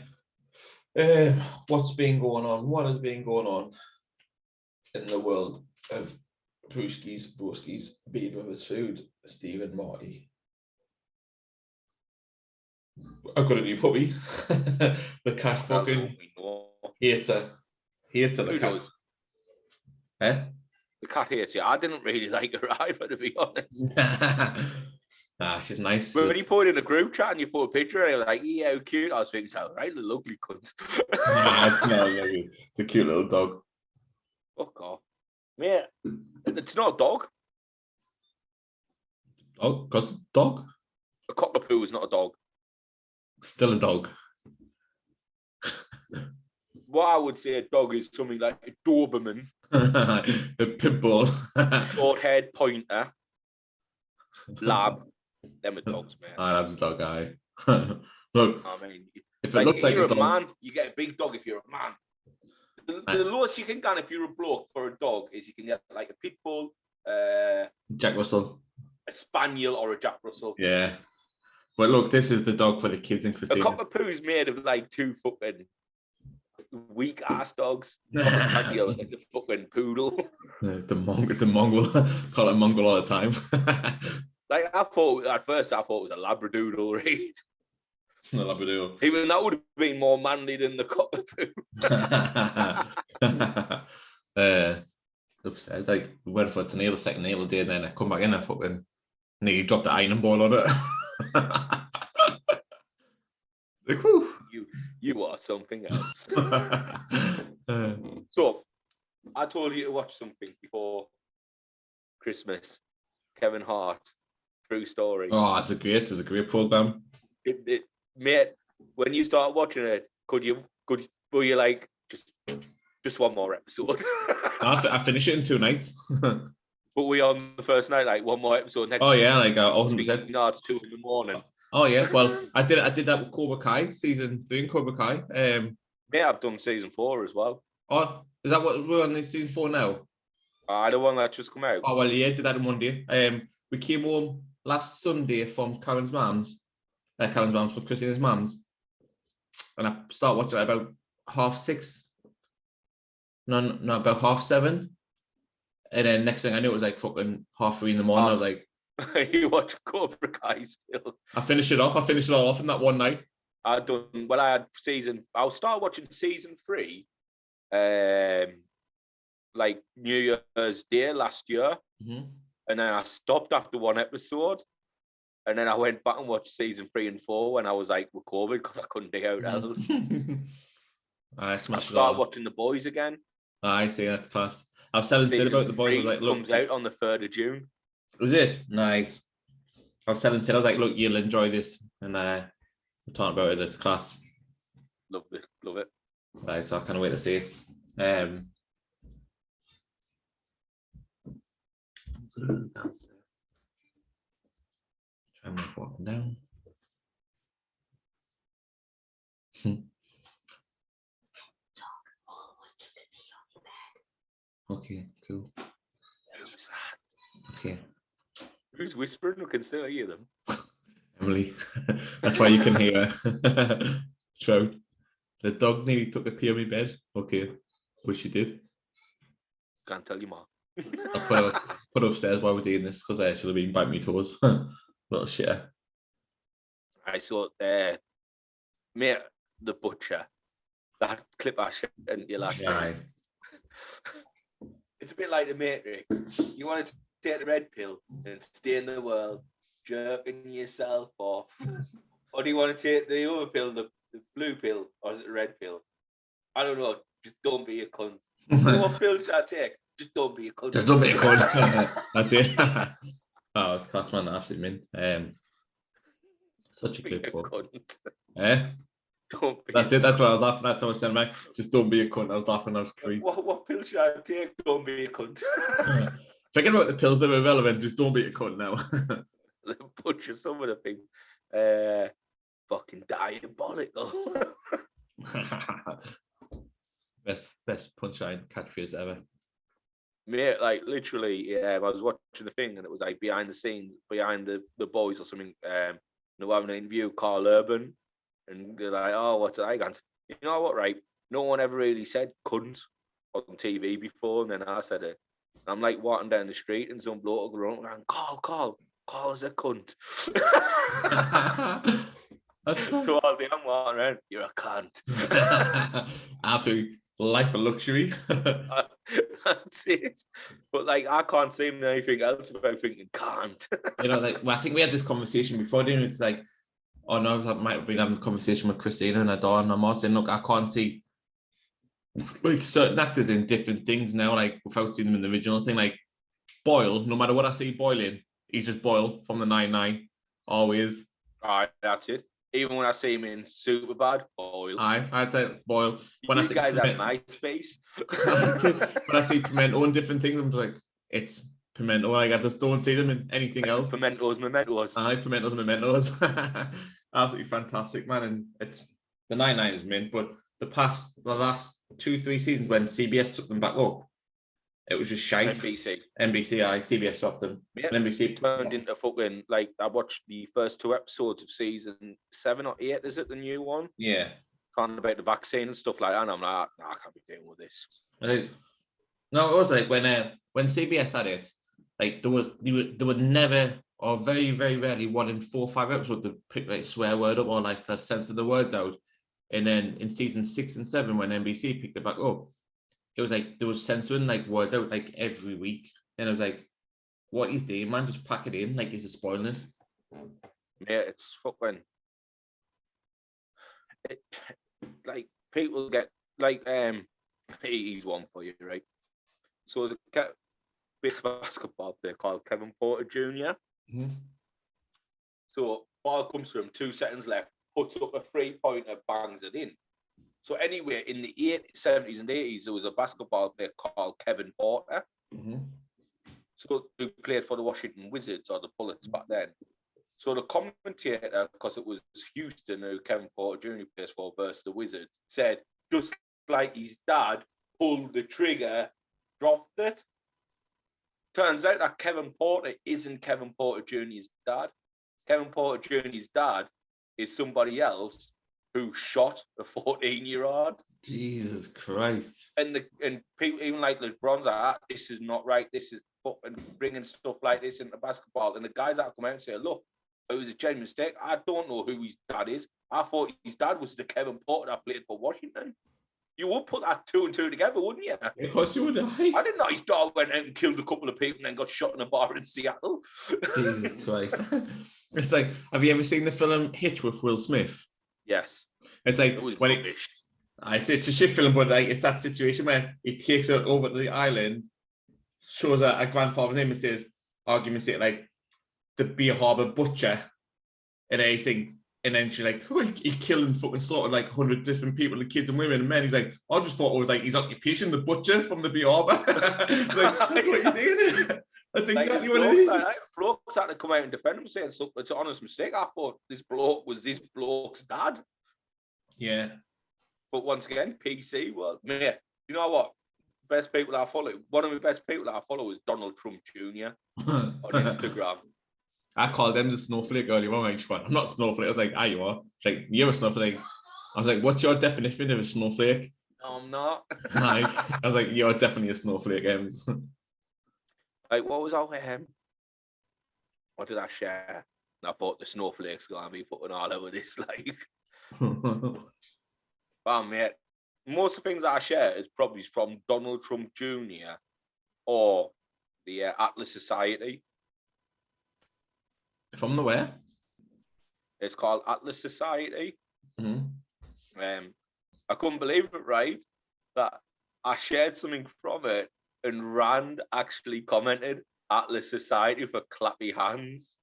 Speaker 2: What's been going on? What has been going on in the world of Brewskis, BeardBrothers food, Steve and Marty? I've got a new puppy. The cat fucking hates her. Hates her, the cat.
Speaker 1: Does?
Speaker 2: Eh?
Speaker 1: The cat hates you. I didn't really like her either, to be honest.
Speaker 2: She's nice.
Speaker 1: But when you put it in a group chat and you put a picture and you're like, yeah, how cute. I was thinking, right, the lovely cunt.
Speaker 2: Nah, it's not lovely. It's a cute little dog.
Speaker 1: Fuck off. Yeah, it's not a dog.
Speaker 2: Oh, because dog?
Speaker 1: A cockapoo is not a dog.
Speaker 2: Still a dog.
Speaker 1: What I would say a dog is something like a Doberman.
Speaker 2: A pit bull.
Speaker 1: Short-haired pointer. Lab. Them are dogs, man.
Speaker 2: I'm a dog guy. Look,
Speaker 1: I mean,
Speaker 2: if it looks like
Speaker 1: you're
Speaker 2: a dog,
Speaker 1: man, you get a big dog if you're a man. The lowest you can get if you're a bloke for a dog is you can get like a pit bull,
Speaker 2: Jack Russell,
Speaker 1: a spaniel, or a Jack Russell.
Speaker 2: Yeah, but look, this is the dog for the kids in Christine.
Speaker 1: A cockapoo's made of like 2 fucking weak ass dogs. A spaniel, like a fucking poodle.
Speaker 2: The Mongol, call it Mongol all the time.
Speaker 1: Like at first I thought it was a Labradoodle, right?
Speaker 2: The Labradoodle.
Speaker 1: Even that would have been more manly than the cockapoo.
Speaker 2: Upstairs, like we went for a nail, second nail day, and then I come back in and fucking nearly dropped the ironing board on it. Like, whew.
Speaker 1: You are something else. So I told you to watch something before Christmas. Kevin Hart, True Story.
Speaker 2: Oh, it's a great program.
Speaker 1: Mate, when you start watching it, were you like just one more episode?
Speaker 2: I finished it in 2 nights.
Speaker 1: But we on the first night, like one more episode next.
Speaker 2: Oh yeah, like 100%.
Speaker 1: No, it's 2 a.m.
Speaker 2: Oh yeah, well I did that with Cobra Kai season 3 in Cobra Kai.
Speaker 1: Yeah, I've done season 4 as well.
Speaker 2: Oh, is that what we're on in season 4 now?
Speaker 1: I the one that just come out.
Speaker 2: Oh well, yeah, did that in one day. We came home last Sunday from Karen's mum's from Christina's mum's, and I started watching it about 6:30. No, about 7:30. And then next thing I knew, it was like fucking 3:30 in the morning. I was like,
Speaker 1: you watch Cobra Kai still?
Speaker 2: I finished it off. I finished it all off in that one night.
Speaker 1: I started watching season 3, like New Year's Day last year, and then I stopped after 1 episode, and then I went back and watched season 3 and 4 when I was like with COVID because I couldn't dig out else. I started watching The Boys again.
Speaker 2: I see, that's class. I was telling Sid about The Boys. I was like, look,
Speaker 1: comes out on the 3rd of June.
Speaker 2: Was it? Nice. I was telling Sid, I was like, look, you'll enjoy this, and we're talking about it. It's class.
Speaker 1: Love it.
Speaker 2: Right, so I can't wait to see it. Try and move walking down. Okay, cool.
Speaker 1: Who's that?
Speaker 2: Okay.
Speaker 1: Who's whispering? I can still hear them.
Speaker 2: Emily. That's why you can hear her. True. The dog nearly took a pee on my bed. Okay. Wish she did.
Speaker 1: Can't tell you more.
Speaker 2: I'll put her upstairs while we're doing this because she'll have been biting me toes. Little shitter.
Speaker 1: I saw mate, the butcher. That clip I sent you last night. It's a bit like the Matrix. You want to take the red pill and stay in the world, jerking yourself off, or do you want to take the other pill, the blue pill, or is it the red pill? I don't know. Just don't be a cunt. What pill should I take? Just don't be a cunt.
Speaker 2: Just don't be a cunt. That's it. Oh, it's class, man. Absolutely mint. Such a good quote.
Speaker 1: Don't be
Speaker 2: That's it. That's what I was laughing at. I was saying, Mike, just don't be a cunt. I was laughing. I was crazy.
Speaker 1: What pill should I take? Don't be a cunt.
Speaker 2: Forget about the pills that are irrelevant. Just don't be a cunt now.
Speaker 1: The butcher, some of the things, fucking diabolical.
Speaker 2: best punchline catchphrase ever.
Speaker 1: Mate, like literally, I was watching the thing and it was like behind the scenes, behind the boys or something. They were having an interview, Carl Urban, and they're like, "Oh, what's it?" You know what? Right? No one ever really said "cunt" on TV before, and then I said it. I'm like walking down the street and some bloke will run around, Carl's a cunt. So all day I'm walking around, you're a cunt.
Speaker 2: Absolutely life of luxury.
Speaker 1: That's it. But like I can't say anything else without thinking can't.
Speaker 2: You know, like I think we had this conversation before, didn't we? It's like, oh no, I might have been having a conversation with Christina and her daughter, and I'm all saying, look, I can't see like certain actors in different things now, like without seeing them in the original thing. Like Boyle, no matter what I see Boyle in, he's just Boyle from the 9-9, always.
Speaker 1: Alright, that's it. Even when I see him in Superbad, Boyle.
Speaker 2: I'd say Boyle. When
Speaker 1: These guys have MySpace.
Speaker 2: When I see Pimento and different things, I'm like, it's Pimento. Like I just don't see them in anything else.
Speaker 1: Mementos.
Speaker 2: Aye, Mementos. Absolutely fantastic, man. And it's the 9-9 is mint, but the last 2-3 seasons when CBS took them back up, it was just shite. NBC, CBS dropped them.
Speaker 1: Yeah,
Speaker 2: NBC
Speaker 1: turned into fucking, like, I watched the first 2 episodes of season 7 or 8, is it the new one?
Speaker 2: Yeah.
Speaker 1: Talking about the vaccine and stuff like that, and I'm like, nah, I can't be dealing with this.
Speaker 2: No, it was like when CBS had it, like there were never, or very, very rarely, 1 in 4 or 5 episodes to pick like swear word up or like the sense of the words out. And then in season 6 and 7, when NBC picked it back up, it was like there was censoring like words out like every week. And I was like, what is doing, man? Just pack it in. Like, is it spoiling it?
Speaker 1: Yeah, it's fucking like people get like he's one for you, right? So the big basketball player called Kevin Porter Jr.
Speaker 2: Mm-hmm.
Speaker 1: So ball comes to him, 2 seconds left, puts up a 3-pointer, bangs it in. So anyway, in the 70s and 80s, there was a basketball player called Kevin Porter.
Speaker 2: Mm-hmm.
Speaker 1: So who played for the Washington Wizards or the Bullets back then. So the commentator, because it was Houston who Kevin Porter Jr. plays for versus the Wizards, said, just like his dad pulled the trigger, dropped it. Turns out that Kevin Porter isn't Kevin Porter Jr.'s dad. Kevin Porter Jr.'s dad is somebody else who shot a 14-year-old.
Speaker 2: Jesus Christ.
Speaker 1: And people, even like LeBron's like, this is not right. This is fucking bringing stuff like this into basketball. And the guys that come out and say, look, it was a genuine mistake. I don't know who his dad is. I thought his dad was the Kevin Porter that played for Washington. You would put that 2 and 2 together, wouldn't you?
Speaker 2: Of course you would. I
Speaker 1: didn't know his dad went out and killed a couple of people and then got shot in a bar in Seattle.
Speaker 2: Jesus Christ. It's like, have you ever seen the film Hitch with Will Smith?
Speaker 1: Yes.
Speaker 2: It's like,
Speaker 1: it was
Speaker 2: when
Speaker 1: rubbish.
Speaker 2: It's a shit film, but like it's that situation where he takes her over to the island, shows her a grandfather's name and says, arguments it like the Beer Harbor butcher and everything. And then she's like, oh, he killed and fucking slaughtered like 100 different people, the kids and women and men. He's like, I just thought it was like his occupation, the butcher from the Beer Harbor. Like, that's what he did. That's exactly what it is.
Speaker 1: Blokes had to come out and defend him saying, so it's an honest mistake. I thought this bloke was this bloke's dad.
Speaker 2: Yeah.
Speaker 1: But once again, PC, well, mate, you know what? best people I follow. One of the best people I follow is Donald Trump Jr. on Instagram.
Speaker 2: I called them the snowflake earlier on. I'm not snowflake. I was like, ah, you are. She's like, you're a snowflake. I was like, what's your definition of a snowflake?
Speaker 1: No, I'm not.
Speaker 2: I was like, you're definitely a snowflake.
Speaker 1: Like, what was our what did I share? I thought the snowflakes gonna be putting all over this, like. Mate, most of the things I share is probably from Donald Trump Jr. or the Atlas Society.
Speaker 2: From the where?
Speaker 1: It's called Atlas Society.
Speaker 2: Mm-hmm.
Speaker 1: I couldn't believe it, right? That I shared something from it and Rand actually commented Atlas Society for clappy hands.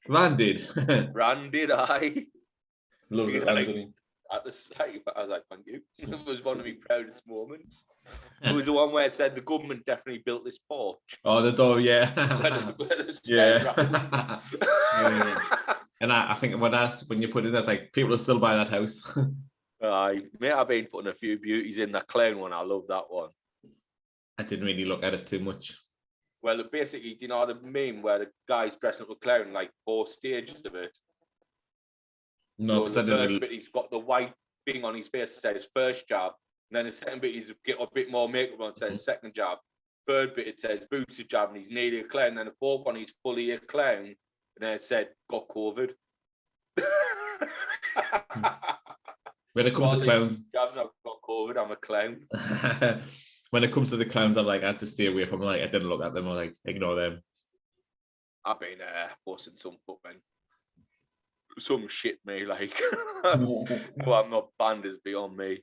Speaker 2: Rand did.
Speaker 1: Rand did, I.
Speaker 2: Loves it, Rand, doesn't he?
Speaker 1: At the site, I was like, thank you. It was one of my proudest moments. It was the one where it said the government definitely built this porch.
Speaker 2: Oh, the door, yeah.
Speaker 1: Yeah.
Speaker 2: Yeah. And I think when you put it in, it's like people are still buying that house.
Speaker 1: Mate, I've been putting a few beauties in. That clown one, I love that one.
Speaker 2: I didn't really look at it too much.
Speaker 1: Well, basically, you know the meme where the guy's dressing up a clown, like 4 stages of it.
Speaker 2: No,
Speaker 1: so the first bit, he's got the white thing on his face that says first job. And then the second bit, he's get a bit more makeup on, it says second job. Third bit, it says boosted job, and he's nearly a clown. And then the fourth one, he's fully a clown. And then it said, got COVID.
Speaker 2: When it comes to clowns,
Speaker 1: I've not got COVID, I'm a clown.
Speaker 2: When it comes to the clowns, I'm like, I had to stay away from them. Like, I didn't look at them. I like, ignore them.
Speaker 1: I've been busting some fucking some shit, me, like. Well, I'm not banned is beyond me.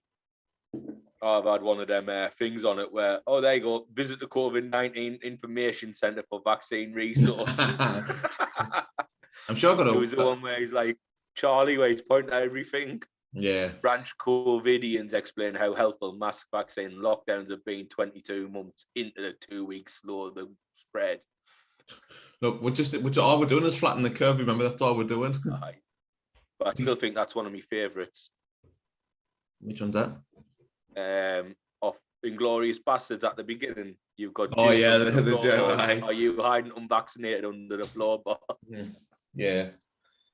Speaker 1: I've had one of them things on it where, oh, there you go, visit the COVID-19 Information Centre for Vaccine Resource.
Speaker 2: I'm sure I got
Speaker 1: It was the one where he's like, Charlie, where he's pointing at everything.
Speaker 2: Yeah.
Speaker 1: Branch COVIDians explain how helpful mask vaccine lockdowns have been 22 months into the 2 weeks slow the spread.
Speaker 2: Look, all we're doing is flatten the curve. Remember, that's all we're doing.
Speaker 1: Aye. But I still think that's one of my favourites.
Speaker 2: Which one's that?
Speaker 1: Of Inglorious Bastards at the beginning. You've got.
Speaker 2: Oh yeah,
Speaker 1: Are you hiding unvaccinated under the floorbox?
Speaker 2: Yeah,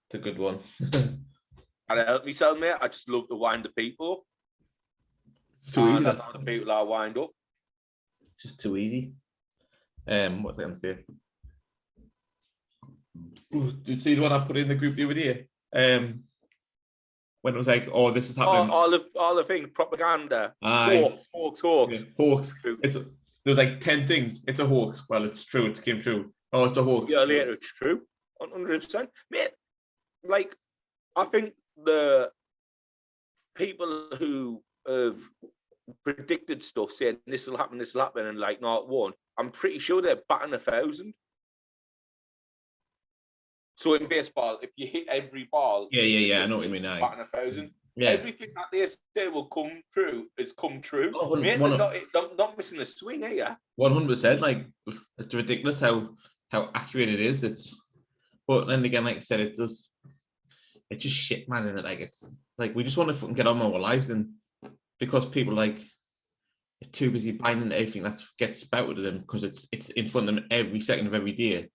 Speaker 2: it's a good one.
Speaker 1: And it helped myself, mate. I just love to wind the people.
Speaker 2: It's too easy.
Speaker 1: That's the people I wind up.
Speaker 2: Just too easy. What's I going to say? Did you see the one I put in the group the other day? When it was like, oh, this is happening.
Speaker 1: All the things, propaganda, hoax.
Speaker 2: Yeah, hoax. There was like 10 things. It's a hoax. Well, it's true. It came true. Oh, it's a hoax.
Speaker 1: Yeah, later it's true. 100%. Mate, like, I think the people who have predicted stuff saying this will happen, and like, no, it won't. I'm pretty sure they're batting 1,000. So in baseball, if you hit every ball,
Speaker 2: yeah, I know what you mean.
Speaker 1: Batting 1,000.
Speaker 2: Yeah.
Speaker 1: Everything that they say will come true has come true.
Speaker 2: Oh,
Speaker 1: Mate, not missing a swing, are you?
Speaker 2: 100%. Like, it's ridiculous how accurate it is. But then again, like I said, it's just shit, man. Isn't it? Like, it's like we just want to fucking get on with our lives, and because people like are too busy buying into everything that gets spouted to them because it's in front of them every second of every day.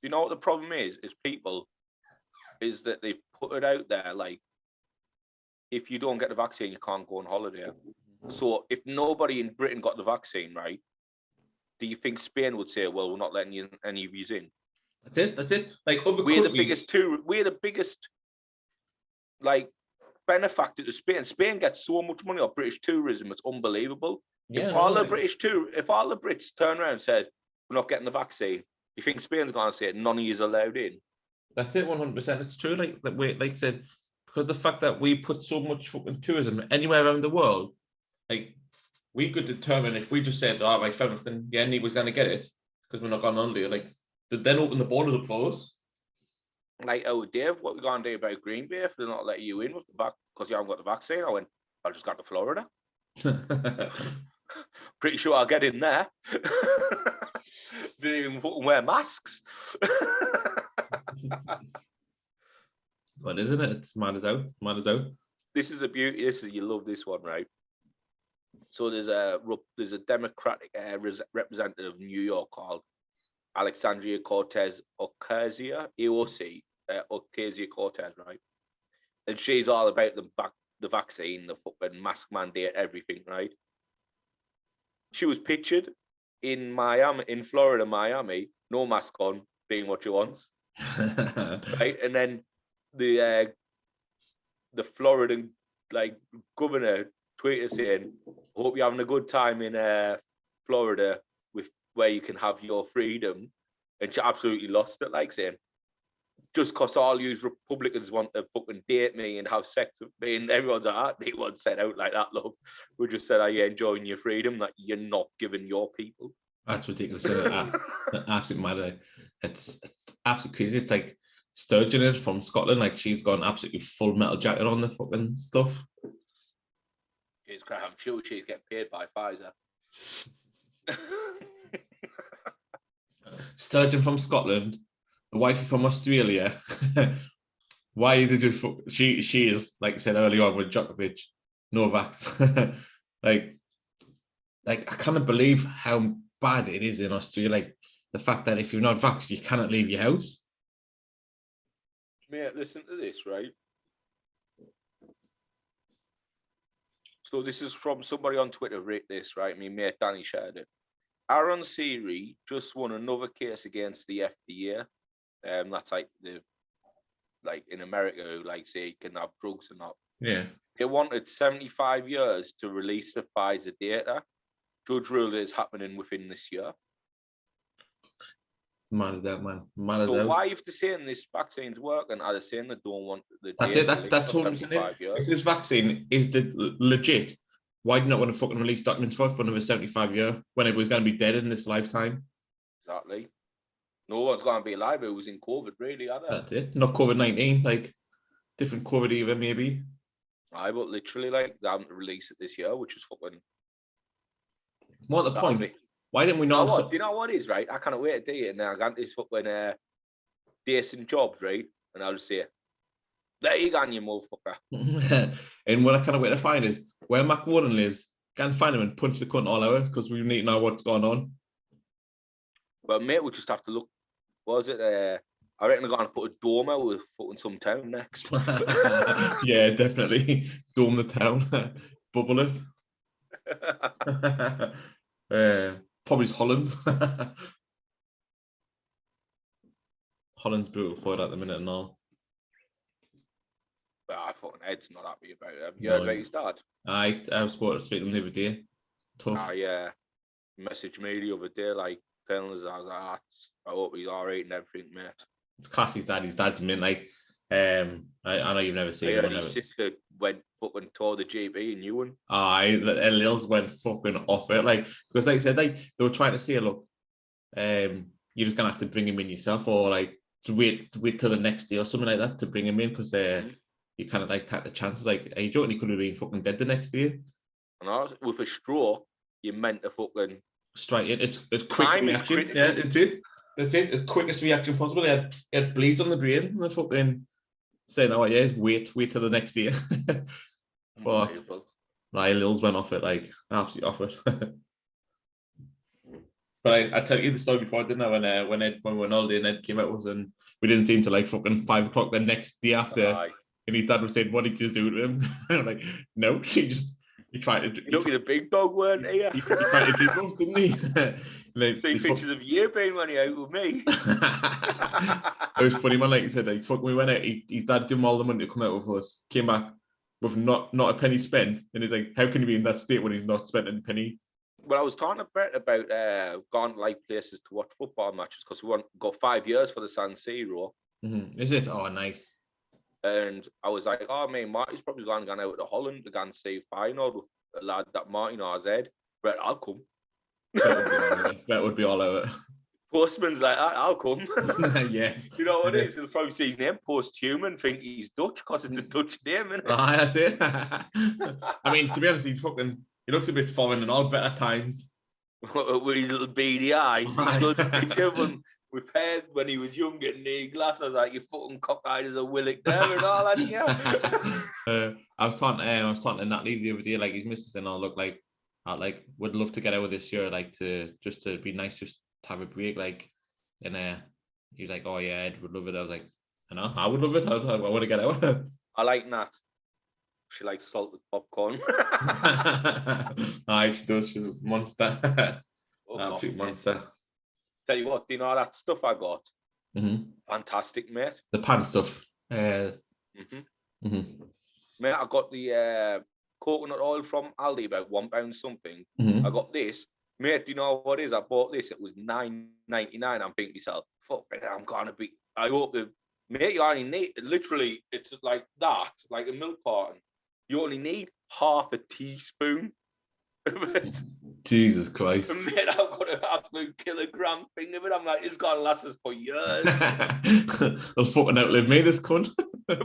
Speaker 1: You know what the problem is people is that they've put it out there like, if you don't get the vaccine, you can't go on holiday. So if nobody in Britain got the vaccine, right, do you think Spain would say, well, we're not letting any of you in?
Speaker 2: That's it. Like, other
Speaker 1: we're
Speaker 2: countries...
Speaker 1: the biggest like benefactor to Spain. Spain gets so much money off British tourism, it's unbelievable.
Speaker 2: Yeah,
Speaker 1: if all the Brits turn around and said, we're not getting the vaccine, you think Spain's going to say none of you is allowed in?
Speaker 2: That's it, 100%. It's true. Like I said, because the fact that we put so much fucking tourism anywhere around the world, like, we could determine if we just said, all right, fair enough, then yeah, anyone's going to get it because we're not going on holiday. Like, then open the borders up for us.
Speaker 1: Like, oh, Dave, what we going to do about Green Bay if they're not letting you in with the because you haven't got the vaccine? I went, I'll just go to Florida. Pretty sure I'll get in there. Didn't even fucking wear masks.
Speaker 2: What, isn't it? It's mad as out.
Speaker 1: This is a beauty. You love this one, right? So there's a Democratic representative of New York called Alexandria Cortez Ocasio, AOC, Ocasio Cortez, right? And she's all about the vaccine, the fucking mask mandate, everything, right? She was pictured in Miami, in Florida, Miami, no mask on, doing what she wants, right? And then the Floridan governor tweeted saying, "Hope you're having a good time in Florida with where you can have your freedom," and she absolutely lost it, like saying, "Just because all you Republicans want to fucking date me and have sex with me," and everyone's like, "They won't set out like that, love. We just said, are you enjoying your freedom that you're not giving your people?"
Speaker 2: That's ridiculous. Absolutely mad. It's absolutely crazy. It's like Sturgeon from Scotland. Like she's got an absolutely full metal jacket on the fucking stuff.
Speaker 1: She's crap. I'm sure she's getting paid by Pfizer.
Speaker 2: Sturgeon from Scotland, the wife from Australia. Why did you? She is, like I said earlier on with Djokovic, no vax. like I cannot believe how bad it is in Australia. Like the fact that if you're not vaxxed, you cannot leave your house.
Speaker 1: Mate, listen to this, right? So this is from somebody on Twitter, rate this, right? My mate Danny shared it. Aaron Siri just won another case against the FDA. That's like in America, who say you can have drugs or not.
Speaker 2: Yeah.
Speaker 1: They wanted 75 years to release the Pfizer data. Judge ruled it's happening within this year.
Speaker 2: Mad as that, man. Mad as
Speaker 1: So
Speaker 2: out.
Speaker 1: why, if they're saying this vaccine's working, are they saying they don't want the
Speaker 2: That's
Speaker 1: data
Speaker 2: it. That's what I'm saying. If this vaccine is legit, why do you not want to fucking release documents for another 75 year when it was going to be dead in this lifetime?
Speaker 1: Exactly. No one's going to be alive who was in COVID, really, are they?
Speaker 2: That's it. Not COVID-19, like different COVID either, maybe.
Speaker 1: I but literally they haven't released it this year, which is fucking.
Speaker 2: What the point? Why didn't we not?
Speaker 1: Do you know what is, right? I can't wait to do it. And I got this fucking decent jobs, right? And I'll just say, there you go, you motherfucker.
Speaker 2: And what I kind of wait to find is where Mac Warden lives. Can't find him and punch the cunt all out because we need to know what's going on.
Speaker 1: But mate, we just have to look. What was it? I reckon they're going to put a dome out with fucking some town next.
Speaker 2: Yeah, definitely. Dome the town. Bubble it. Probably Holland. Holland's brutal for it at the minute and all.
Speaker 1: But I thought Ed's not happy about it. Have you heard about his dad?
Speaker 2: I was supposed to speak to him the other day. Tough.
Speaker 1: Yeah. Messaged me the other day, telling us, I was like, I hope he's all right and everything, mate.
Speaker 2: It's class his dad. His dad's mint. I know you've never seen him.
Speaker 1: His sister went fucking tore the GB and you one.
Speaker 2: Lils went fucking off it. Because I said, they were trying to say, look, you're just gonna have to bring him in yourself, or to wait till the next day or something like that to bring him in, because you kind of take the chances. Are you joking? He could have been fucking dead the next day. And
Speaker 1: with a stroke, you meant to fucking
Speaker 2: straight in. It's quick reaction. Yeah, it's it. That's it. The quickest reaction possible. He had bleeds on the brain, and the fucking saying, "Oh yeah, wait till the next day." But Lils went off it, absolutely off it. But I tell you the story before, didn't I? When we were on holiday and Ed came out with us, and we didn't seem to fucking 5 o'clock the next day after. And his dad was saying, "What did you just do to him?" I'm like, "No, he tried to."
Speaker 1: You the big dog, weren't he?
Speaker 2: He tried to keep us, didn't he?
Speaker 1: See pictures of you being when he out with me.
Speaker 2: It was funny, man. Like you said, we went out. His dad gave him all the money to come out with us. Came back with not a penny spent, and he's like, "How can he be in that state when he's not spent a penny?"
Speaker 1: Well, I was talking about going to places to watch football matches, because we got 5 years for the San Siro.
Speaker 2: Mm-hmm. Is it? Oh, nice.
Speaker 1: And I was like, "Oh man, Marty's probably gone out to Holland to go and see Feyenoord with a lad that Marty knows Ed. But I'll come."
Speaker 2: That would be all over.
Speaker 1: Postman's like, "I'll come."
Speaker 2: Yes.
Speaker 1: You know what it is? He'll probably see his name, Posthuman, think he's Dutch because it's a Dutch name, isn't it?
Speaker 2: That's it. I mean, to be honest, he looks a bit foreign and all better times.
Speaker 1: With his little beady eyes. He's got a picture of him with hair when he was young and the glasses, you fucking cockeyed as a willock there and all that. Yeah.
Speaker 2: I was talking to Natalie the other day, his missus and all look like I like would love to get out of this year, like to be nice, just to have a break, like. And he was like, "Oh yeah, Ed would love it." I was like, "I know, I would love it. I want to get out."
Speaker 1: I like Nat. She likes salted popcorn.
Speaker 2: Aye, she does. She's a monster.
Speaker 1: Oh,
Speaker 2: Absolute
Speaker 1: God,
Speaker 2: monster.
Speaker 1: Tell you what, do you know that stuff I got?
Speaker 2: Mm-hmm.
Speaker 1: Fantastic, mate.
Speaker 2: The pan stuff.
Speaker 1: Mate, I got the coconut oil from Aldi, about £1 something. I got this. Mate, do you know what it is? I bought this. It was $9.99. I'm thinking to myself, fuck, I'm going to be... I hope the... Mate, you only need... Literally, it's like that, like a milk carton. You only need half a teaspoon of it.
Speaker 2: Jesus Christ.
Speaker 1: And mate, I've got an absolute kilogram thing of it. I'm like, it's going to last us for years.
Speaker 2: They'll fucking outlive me, this cunt.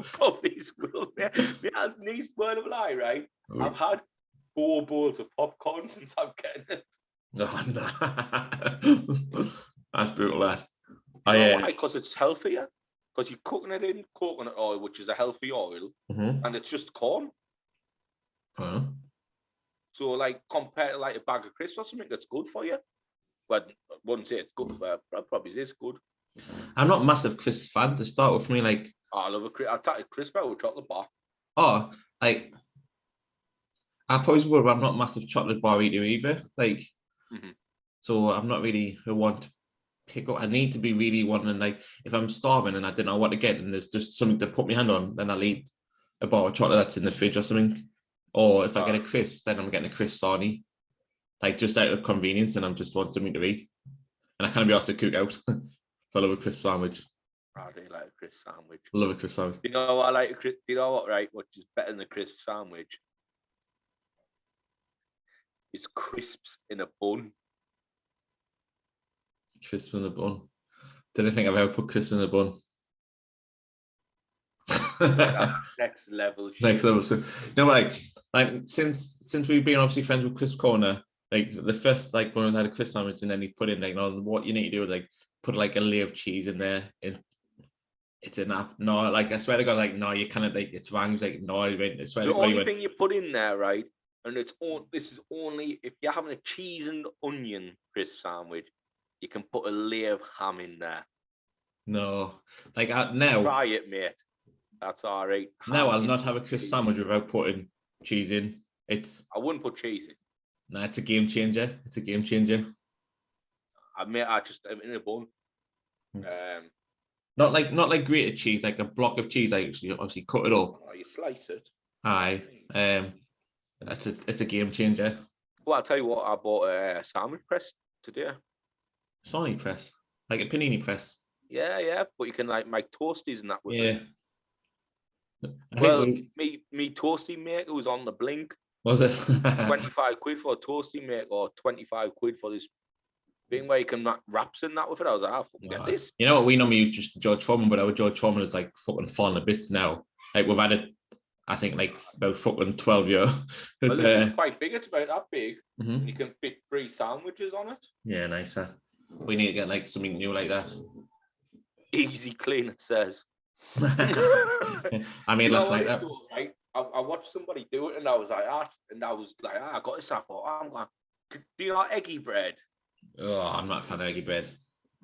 Speaker 1: Probably will. Yeah, niece word of a lie, right? I've had 4 bowls of popcorn since I'm getting it.
Speaker 2: Oh, no. That's brutal, lad.
Speaker 1: You know why? Because it's healthier. Because you're cooking it in coconut oil, which is a healthy oil, and it's just corn. So, like, compared to like a bag of crisps or something, that's good for you. But I wouldn't say it's good, but probably is good.
Speaker 2: I'm not a massive crisp fan to start with. Me, like,
Speaker 1: I love a crisp. I'll take a crisp out with chocolate bar.
Speaker 2: Oh, like, I probably would, but I'm not a massive chocolate bar eater either. Like, so I'm not really who want to pick up. I need to be really wanting, like, if I'm starving and I don't know what to get, and there's just something to put my hand on, then I'll eat a bar of chocolate that's in the fridge or something. Or if I get a crisp, then I'm getting a crisp sarnie, like just out of convenience, and I'm just want something to eat. And I can't be asked to cook out. So I love a crisp sandwich.
Speaker 1: I do like a crisp sandwich.
Speaker 2: I love a crisp sandwich.
Speaker 1: You know what I like? You know what, right? Which is better than a crisp sandwich? It's crisps in a bun.
Speaker 2: Crisps in a bun. Didn't think I've ever put crisps in a bun.
Speaker 1: That's next level shit.
Speaker 2: Next level. So, no, like since we've been obviously friends with Chris Corner, like the first, like when we had a crisp sandwich, and then he put in, like, no, what you need to do is like put like a layer of cheese in there, and it's enough. No, like I swear to God, like, no, you cannot, like, it's wrong. He's like, no, I swear
Speaker 1: the
Speaker 2: to God,
Speaker 1: only thing you put in there, right? And this is only if you're having a cheese and onion crisp sandwich, you can put a layer of ham in there.
Speaker 2: No, like now.
Speaker 1: Try it, mate. That's all right.
Speaker 2: Now I'll not have a crisp sandwich without putting cheese in.
Speaker 1: I wouldn't put cheese in.
Speaker 2: No, it's a game changer. It's a game changer.
Speaker 1: I just in a bun.
Speaker 2: Not like grated cheese, like a block of cheese. I actually obviously cut it up.
Speaker 1: Oh, you slice it.
Speaker 2: Aye. It's a game changer.
Speaker 1: Well, I'll tell you what. I bought a sandwich press today.
Speaker 2: Sony press, like a panini press.
Speaker 1: Yeah, but you can like make toasties and that with it.
Speaker 2: Well,
Speaker 1: me toasty maker was on the blink.
Speaker 2: Was it?
Speaker 1: 25 quid for a toasty maker, or 25 quid for this thing where you can make wraps and that with it. I was like, I'll fucking get this.
Speaker 2: You know what, we normally use just George Foreman, but our George Foreman is like fucking falling to bits now. Like we've had it, I think, like about fucking 12 years.
Speaker 1: Well, this is quite big. It's about that big.
Speaker 2: Mm-hmm.
Speaker 1: You can fit 3 sandwiches on it.
Speaker 2: Yeah, nice. We need to get like something new like that.
Speaker 1: Easy clean, it says.
Speaker 2: I mean, last night.
Speaker 1: Right? I watched somebody do it, and I was like, I got this. I thought, I'm going. Do you know eggy bread?
Speaker 2: Oh, I'm not a fan of eggy bread.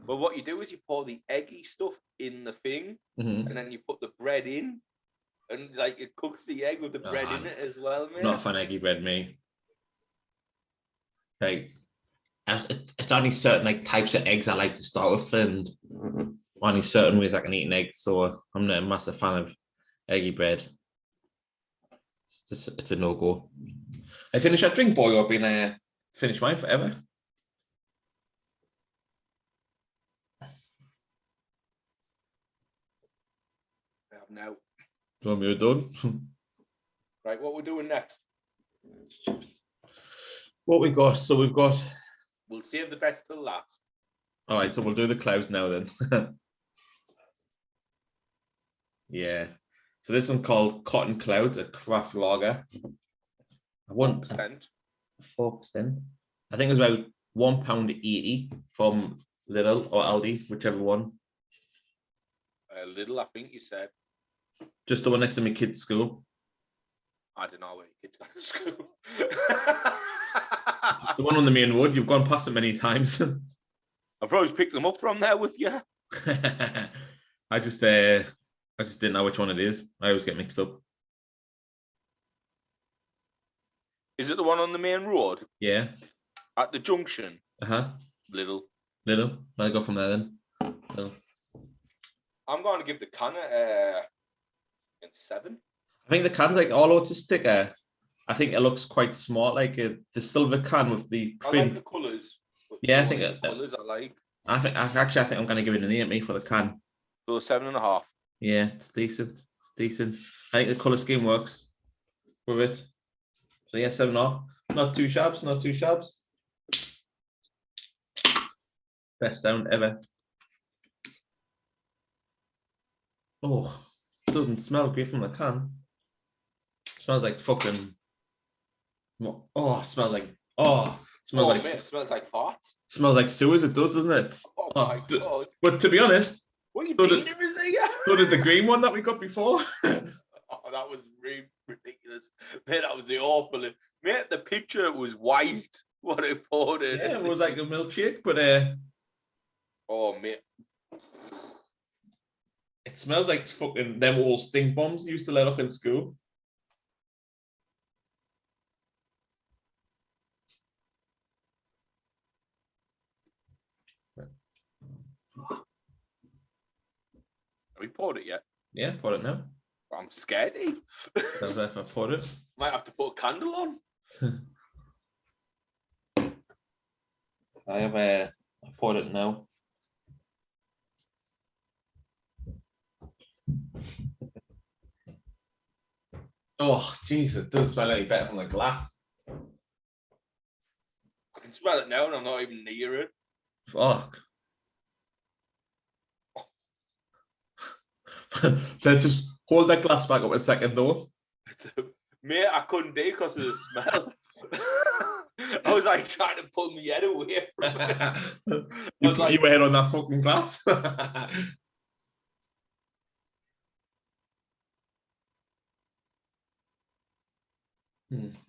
Speaker 1: Well, what you do is you pour the eggy stuff in the thing, and then you put the bread in, and like it cooks the egg with the bread in it as well, man.
Speaker 2: Not a fan of eggy bread, me. Like, it's only certain like types of eggs I like to start with, and only certain ways I can eat an egg. So I'm not a massive fan of eggy bread. It's a no-go. I finished that drink, boy. I've been finished mine forever.
Speaker 1: Now.
Speaker 2: So we're done.
Speaker 1: Right, what we're doing next?
Speaker 2: What we got? So we've got.
Speaker 1: We'll save the best till last.
Speaker 2: All right, so we'll do the clouds now then. Yeah. So this one called Cotton Clouds, a craft lager.
Speaker 1: 1%.
Speaker 2: 4%. I think it was about £1.80 from Lidl or Aldi, whichever one.
Speaker 1: Lidl, I think you said.
Speaker 2: Just the one next to my kid's school.
Speaker 1: I don't know where your kids go to school.
Speaker 2: The one on the main road. You've gone past it many times.
Speaker 1: I've probably picked them up from there with you.
Speaker 2: I just didn't know which one it is. I always get mixed up.
Speaker 1: Is it the one on the main road?
Speaker 2: Yeah.
Speaker 1: At the junction?
Speaker 2: Uh-huh.
Speaker 1: Little.
Speaker 2: I'll go from there then. Little.
Speaker 1: I'm going to give the can a 7.
Speaker 2: I think the can's like all autistic. I think it looks quite smart, like the silver can with the print.
Speaker 1: I like the colours.
Speaker 2: Yeah, I think
Speaker 1: the colours I like.
Speaker 2: I think I'm going to give it an 8 for the can.
Speaker 1: So 7.5.
Speaker 2: Yeah, it's decent. It's decent. I think the colour scheme works with it. So yeah, 7.5. Not too shabs. Not too shabs. Best sound ever. Oh, it doesn't smell great from the can. It smells like fucking. Oh, it smells like. Oh, it smells like.
Speaker 1: Mate, it smells like farts.
Speaker 2: Smells like sewers. It does, doesn't it?
Speaker 1: Oh my God.
Speaker 2: But to be honest,
Speaker 1: what are you doing, Rizia?
Speaker 2: So did the green one that we got before.
Speaker 1: Oh, that was really ridiculous. Mate, that was the awful. Mate, the picture was white. What it poured in.
Speaker 2: Yeah, it was like a milkshake, but
Speaker 1: oh, mate.
Speaker 2: It smells like fucking them old stink bombs you used to let off in school.
Speaker 1: Have we poured it yet?
Speaker 2: Yeah, pour it now.
Speaker 1: I'm scared.
Speaker 2: That's if I poured it.
Speaker 1: Might have to put a candle on.
Speaker 2: I poured it now. Oh, jeez, it doesn't smell any better from the glass.
Speaker 1: I can smell it now and I'm not even near it.
Speaker 2: Fuck. Let's just hold that glass back up a second though.
Speaker 1: Mate, I couldn't do it because of the smell. I was like trying to pull my head away from it.
Speaker 2: You put your head on that fucking glass.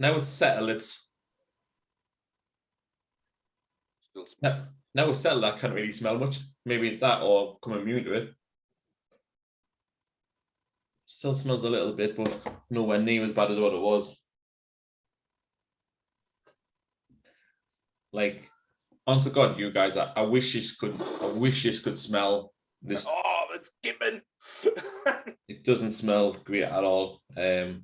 Speaker 2: Now it's settled. It's
Speaker 1: still smell.
Speaker 2: Now it's settled. I can't really smell much. Maybe that or become immune to it. Still smells a little bit, but nowhere near as bad as what it was. Like, honest to God, you guys, I wish you could smell this.
Speaker 1: Oh, it's gibbon.
Speaker 2: It doesn't smell great at all. Fuck.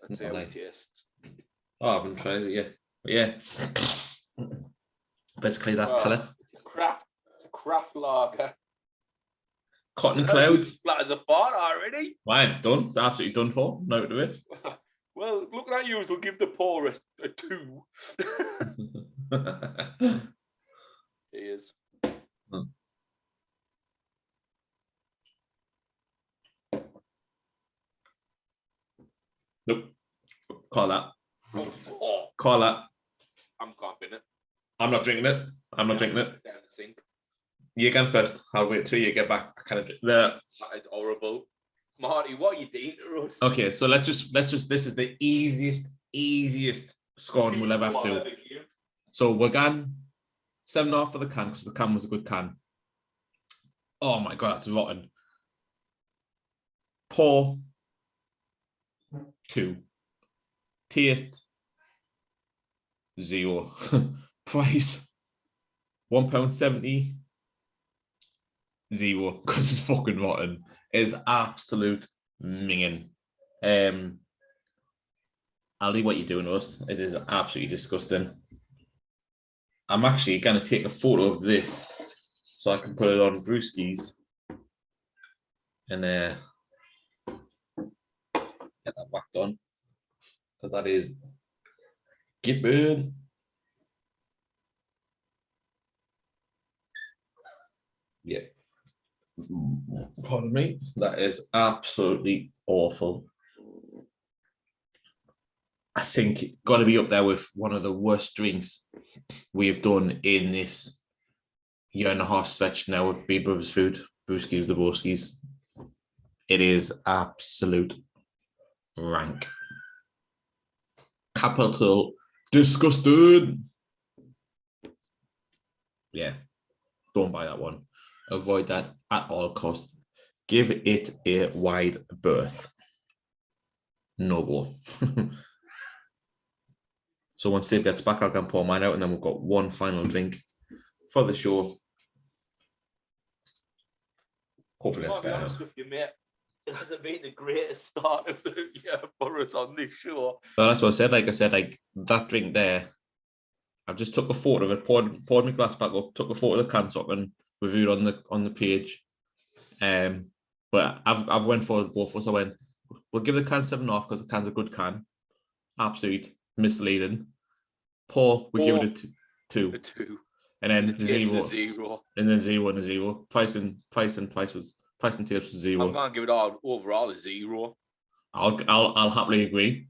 Speaker 1: Let's see how it tastes.
Speaker 2: Oh, I haven't tried it yet. But yeah. Basically that pellet.
Speaker 1: It's a craft lager.
Speaker 2: Cotton Clouds.
Speaker 1: Flat as a fart already.
Speaker 2: Why, it's done. It's absolutely done for. No to it.
Speaker 1: Well, looking at you, we'll give the pour a 2. Cheers.
Speaker 2: Nope. Call that.
Speaker 1: Oh.
Speaker 2: Call that.
Speaker 1: I'm coughing it.
Speaker 2: I'm not drinking it. I'm not drinking it.
Speaker 1: Down the sink. You
Speaker 2: can first. I'll wait till you get back. I kind of
Speaker 1: that is horrible. Marty, what are you doing to us?
Speaker 2: Okay, so let's just this is the easiest scoring we'll ever have to do. So we're going 7.5 for the can because the can was a good can. Oh my God, that's rotten. Pour 2. Taste 0. Price £1.70. 0 because it's fucking rotten. It's absolute minging. Ali, what you doing to us? It is absolutely disgusting. I'm actually going to take a photo of this so I can put it on Brewskis and get that whacked on because that is gibbon. Yeah. Pardon me. That is absolutely awful. I think it's got to be up there with one of the worst drinks we've done in this 1.5-year stretch now with BeardBrothers food. Brewskis, the Broskis. It is absolute rank. capital disgusted. Yeah, don't buy that one. Avoid that at all costs. Give it a wide berth. No go. So once Sid gets back, I can pour mine out, and then we've got one final drink for the show. Hopefully that's
Speaker 1: I'll be
Speaker 2: better.
Speaker 1: honest with you, mate. It hasn't been the greatest start of the year for us on this show.
Speaker 2: So that's what I said. Like that drink there, I've just took a photo of it, poured my glass back up, took a photo of the can so I can review it on the page. But I've went for both of us. I went, we'll give the can 7.5 because the can's a good can. Absolute misleading. Pour, we give it a 2.
Speaker 1: A 2.
Speaker 2: And then
Speaker 1: the
Speaker 2: 0. And then 0 and a 0. Price and taste was 0.
Speaker 1: I'm gonna give it all overall a 0.
Speaker 2: I'll happily agree.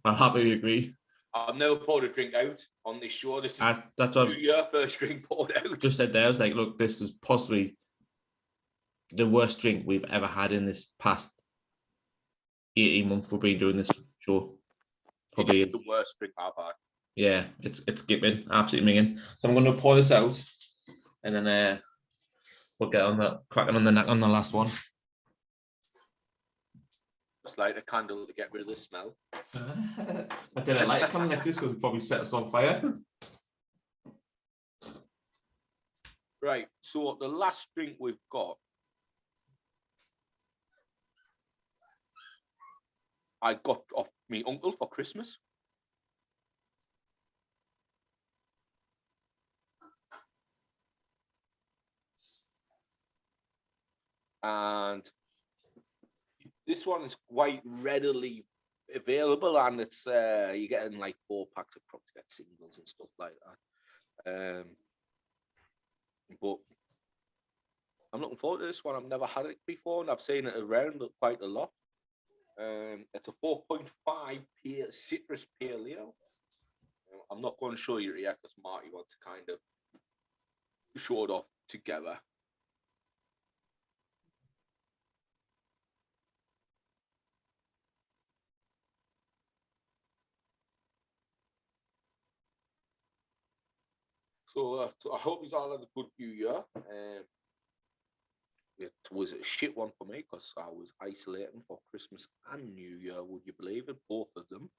Speaker 1: I've never poured a drink out on this show. This
Speaker 2: that's what
Speaker 1: your first drink poured out.
Speaker 2: Just said there. I was like, look, this is possibly the worst drink we've ever had in this past 18 months we've been doing this show. Probably
Speaker 1: it's the worst drink I've had.
Speaker 2: Yeah, it's giving absolutely minging. So I'm going to pour this out, and then we'll get on cracking on the last one.
Speaker 1: Just light a candle to get rid of the smell.
Speaker 2: I didn't light a candle next to this because it'd probably set us on fire.
Speaker 1: Right, so the last drink we've got, I got off my uncle for Christmas. And this one is quite readily available, and it's you're getting like 4 packs of Crocs, get singles and stuff like that. But I'm looking forward to this one. I've never had it before, and I've seen it around quite a lot. It's a 4.5 citrus pale ale. I'm not going to show you it yet because Marty wants to kind of show it off together. So I hope he's all had a good New Year. It was a shit one for me because I was isolating for Christmas and New Year, would you believe it? Both of them.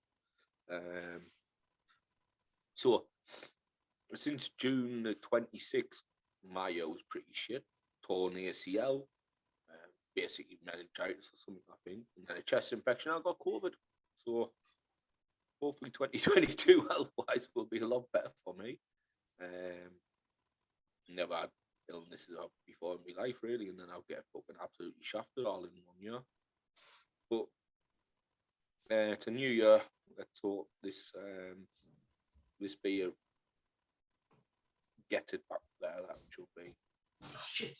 Speaker 1: So since June the 26th, my year was pretty shit. Torn ACL, basically meningitis or something, I think. And then a chest infection, I got COVID. So hopefully 2022 health-wise will be a lot better for me. Never had illnesses before in my life, really, and then I'll get fucking absolutely shafted all in 1 year. But it's a new year. Let's hope this beer gets it back there. That should be. Oh shit!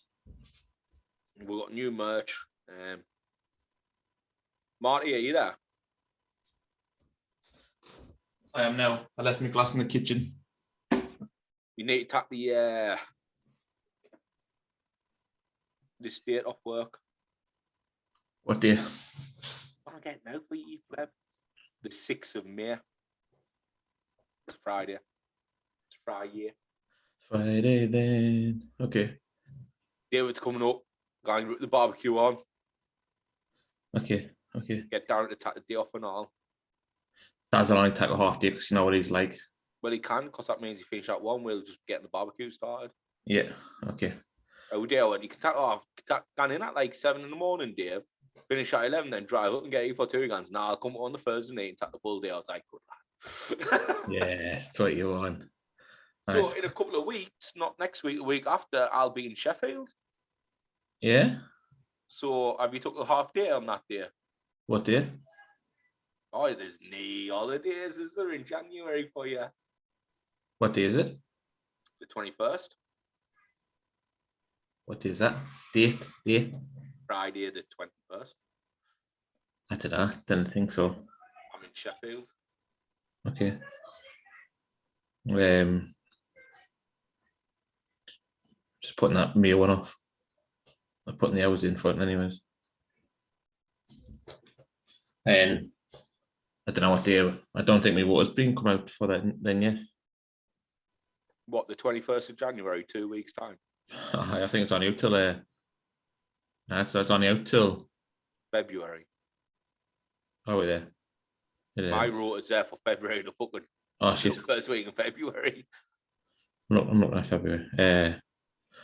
Speaker 1: We've got new merch. Marty, are you there?
Speaker 2: I am now. I left my glass in the kitchen.
Speaker 1: You need to tap the date off work.
Speaker 2: What day?
Speaker 1: I'm getting out for you, Web. The 6th of May. It's Friday. It's Friday.
Speaker 2: Friday then. Okay.
Speaker 1: David's coming up. Going with the barbecue on.
Speaker 2: Okay.
Speaker 1: Get down to take the day off and all.
Speaker 2: That's only take a half day because you know what he's like.
Speaker 1: Well, he can, because that means he finish at 1. We'll just get the barbecue started.
Speaker 2: Yeah. Okay.
Speaker 1: Oh, Dale, you can take off. Can in at like 7 in the morning, Dave. Finish at 11, then drive up and get you for 2 guns. Now I'll come on the Thursday night and take the full day. I was like, good lad.
Speaker 2: Yes, that's what you want.
Speaker 1: So
Speaker 2: Nice.
Speaker 1: in a couple of weeks, not next week, the week after, I'll be in Sheffield.
Speaker 2: Yeah.
Speaker 1: So have you took a half day on that day?
Speaker 2: What day?
Speaker 1: Oh, there's no holidays, is there, in January for you?
Speaker 2: What day is it?
Speaker 1: The 21st.
Speaker 2: What day is that? Date?
Speaker 1: Friday the 21st.
Speaker 2: I don't know. Didn't think so.
Speaker 1: I'm in Sheffield.
Speaker 2: Okay. Just putting that May one off. I'm putting the hours in front anyways. And I don't know what day. I don't think my water's been come out for that then yet.
Speaker 1: What, the 21st of January, 2 weeks' time?
Speaker 2: I think it's only out till it's only out till
Speaker 1: February.
Speaker 2: oh yeah.
Speaker 1: My rota's there for February to fucking
Speaker 2: shit.
Speaker 1: first week in February.
Speaker 2: I'm not at February.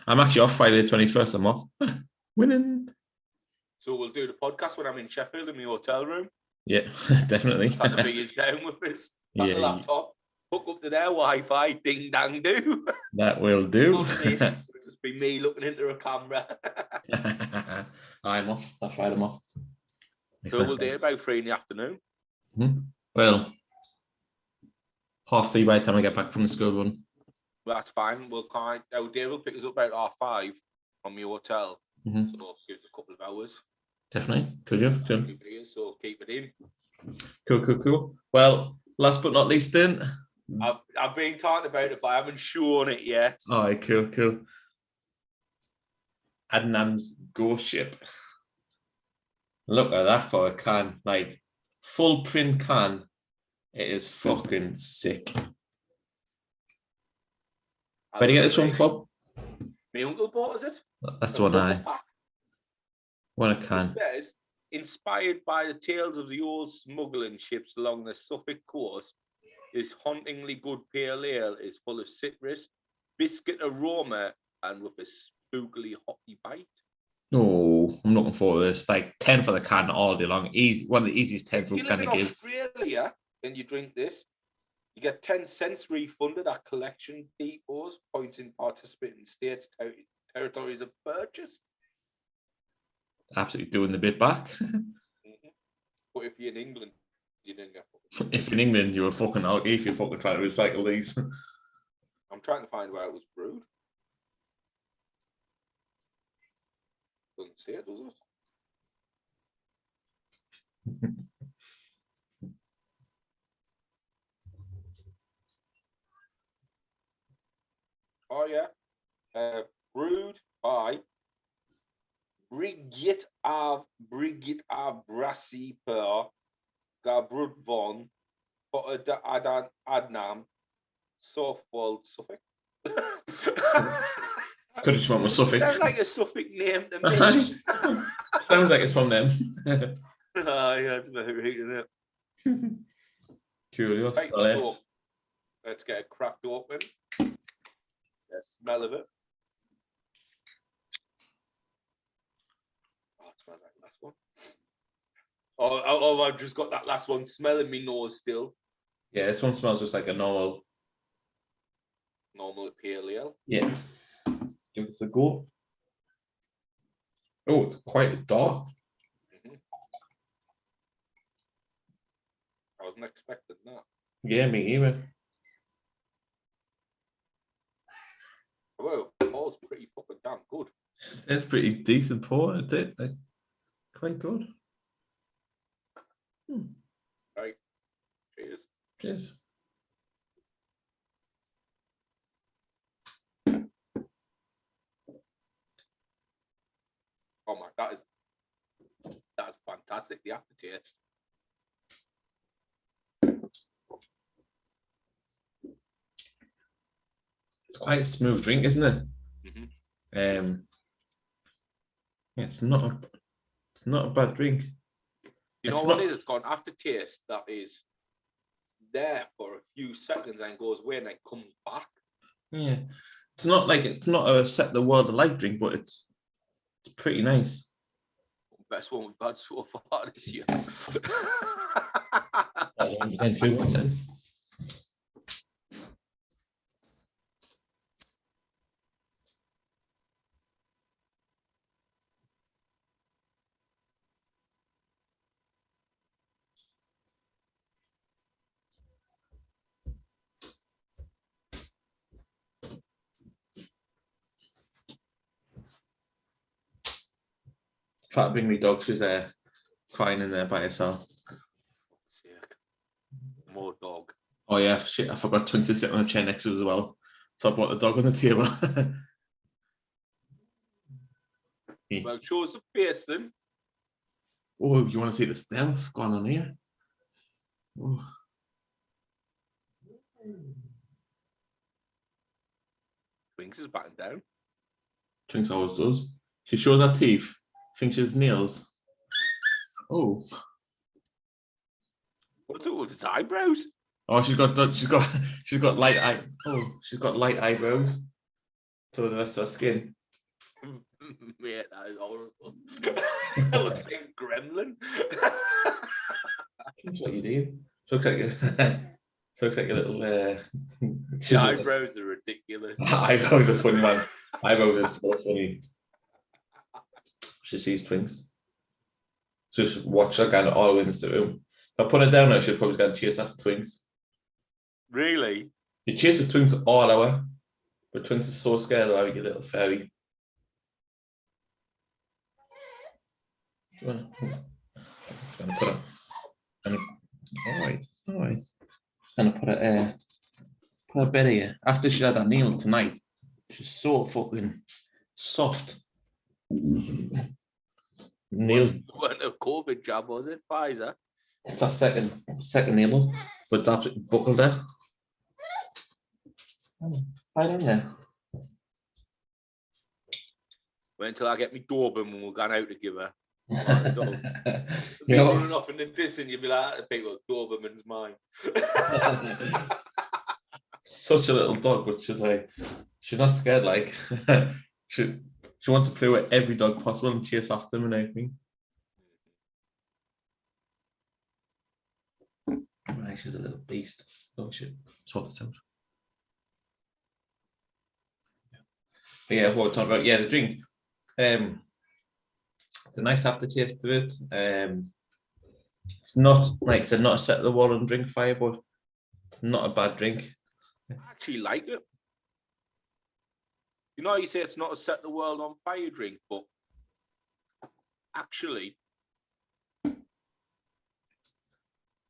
Speaker 2: I'm actually off Friday the 21st. I'm off. Winning.
Speaker 1: So we'll do the podcast when I'm in Sheffield in my hotel room.
Speaker 2: Yeah, definitely.
Speaker 1: Have the biggest down with us. Got the laptop. Hook up to their Wi-Fi. Ding dang do.
Speaker 2: That will do.
Speaker 1: This will just be me looking into a camera.
Speaker 2: I'm off. That's right. I'm off.
Speaker 1: So we'll do about 3 in the afternoon.
Speaker 2: Mm-hmm. Well, 3:30 by the time I get back from the school run.
Speaker 1: Well, that's fine. Our day will pick us up about 5:30 from your hotel.
Speaker 2: Mm-hmm.
Speaker 1: So it'll give us a couple of hours.
Speaker 2: Definitely. Could you? Good.
Speaker 1: So keep it in.
Speaker 2: Cool. Well, last but not least then.
Speaker 1: I've been talking about it, but I haven't shown it yet.
Speaker 2: Oh, cool. Adnam's Ghost Ship. Look at that for a can. Like, full print can. It is fucking sick. Where do you get this one from?
Speaker 1: My uncle bought us it.
Speaker 2: That's the one I want a can.
Speaker 1: It says, inspired by the tales of the old smuggling ships along the Suffolk coast, this hauntingly good pale ale is full of citrus, biscuit aroma, and with a spookily hoppy bite.
Speaker 2: Oh, I'm looking forward to this. Like 10 for the can all day long. Easy, one of the easiest 10 for the can to give.
Speaker 1: If you live in Australia and you drink this, you get 10 cents refunded at collection depots, points in participating states, territories of purchase.
Speaker 2: Absolutely doing the bit back.
Speaker 1: But if you're in England, you didn't get
Speaker 2: fucking. If in England you were fucking out, if you're fucking trying to recycle these.
Speaker 1: I'm trying to find where it was brewed. Doesn't say it, does it? Oh yeah, brewed by Brigitte av Brassi per Gabrud von Adnam Southwold Suffolk.
Speaker 2: Could have just went with Suffolk.
Speaker 1: Sounds like a Suffolk name to me.
Speaker 2: Sounds like it's from them.
Speaker 1: Oh yeah, it's about right, isn't it?
Speaker 2: Curious.
Speaker 1: Right, so let's get it cracked open. The smell of it. Oh, it smells like the last one. Oh, I've just got that last one smelling me nose still.
Speaker 2: Yeah, this one smells just like a normal
Speaker 1: pale ale.
Speaker 2: Yeah. Give this a go. Oh, it's quite dark.
Speaker 1: Mm-hmm. I wasn't expecting that.
Speaker 2: Yeah, me either.
Speaker 1: Well, it's pretty fucking damn good.
Speaker 2: It's pretty decent pour, isn't it? It's quite good.
Speaker 1: Right. Cheers.
Speaker 2: Cheers.
Speaker 1: Oh my, that's fantastic. The aftertaste.
Speaker 2: It's quite a smooth drink, isn't it?
Speaker 1: Mm-hmm.
Speaker 2: Yeah, it's not a bad drink.
Speaker 1: You know what it is? It's got an aftertaste that is there for a few seconds and goes away and then comes back.
Speaker 2: Yeah, it's not a set the world alight drink, but it's pretty nice.
Speaker 1: Best one we've had so far this year.
Speaker 2: That's 100% true, what's it? Try to bring me dog. She's crying in there by herself.
Speaker 1: More dog.
Speaker 2: Oh yeah, shit! I forgot Twin to sit on the chair next to us as well. So I brought the dog on the table.
Speaker 1: Well, show us the face then.
Speaker 2: Oh, you want to see the stealth going on here? Oh.
Speaker 1: Twinks is batting down.
Speaker 2: Twinks always does. She shows her teeth. Thinks she's nails. Oh.
Speaker 1: What's up with his eyebrows?
Speaker 2: Oh, she's got light eye. Oh, she's got light eyebrows to the rest of her skin.
Speaker 1: Mate, that is horrible. It looks like a gremlin.
Speaker 2: That's what you do. Looks like a little.
Speaker 1: The eyebrows are ridiculous.
Speaker 2: Eyebrows are funny, man. Eyebrows are so funny. She sees Twinks. Just watch her kind of all in the room. If I put it down now, she'll probably go and chase after Twinks.
Speaker 1: Really?
Speaker 2: She chases Twinks all hour, but Twinks is so scared of having a little fairy. I'm gonna put it. All right. I'm gonna put a bed here. After she had that nail tonight, she's so fucking soft. Nail.
Speaker 1: Wasn't a COVID jab, was it? Pfizer.
Speaker 2: It's our second nail, but it's absolutely buckled there. Right on there.
Speaker 1: Wait until I get me Doberman when we're going out to give her.
Speaker 2: You
Speaker 1: You're
Speaker 2: know,
Speaker 1: running off in the distance, you'll be like, people, Doberman's mine.
Speaker 2: such a little dog, but she's not scared. Like she wants to play with every dog possible and chase after them and everything. Right, she's a little beast. Oh, we should sort this out. But yeah, what we're talking about, yeah, the drink. It's a nice aftertaste to it. It's not, like I said, not a set of the wall and drink fire, but not a bad drink.
Speaker 1: I actually like it. You know, you say it's not a set the world on fire drink, but actually,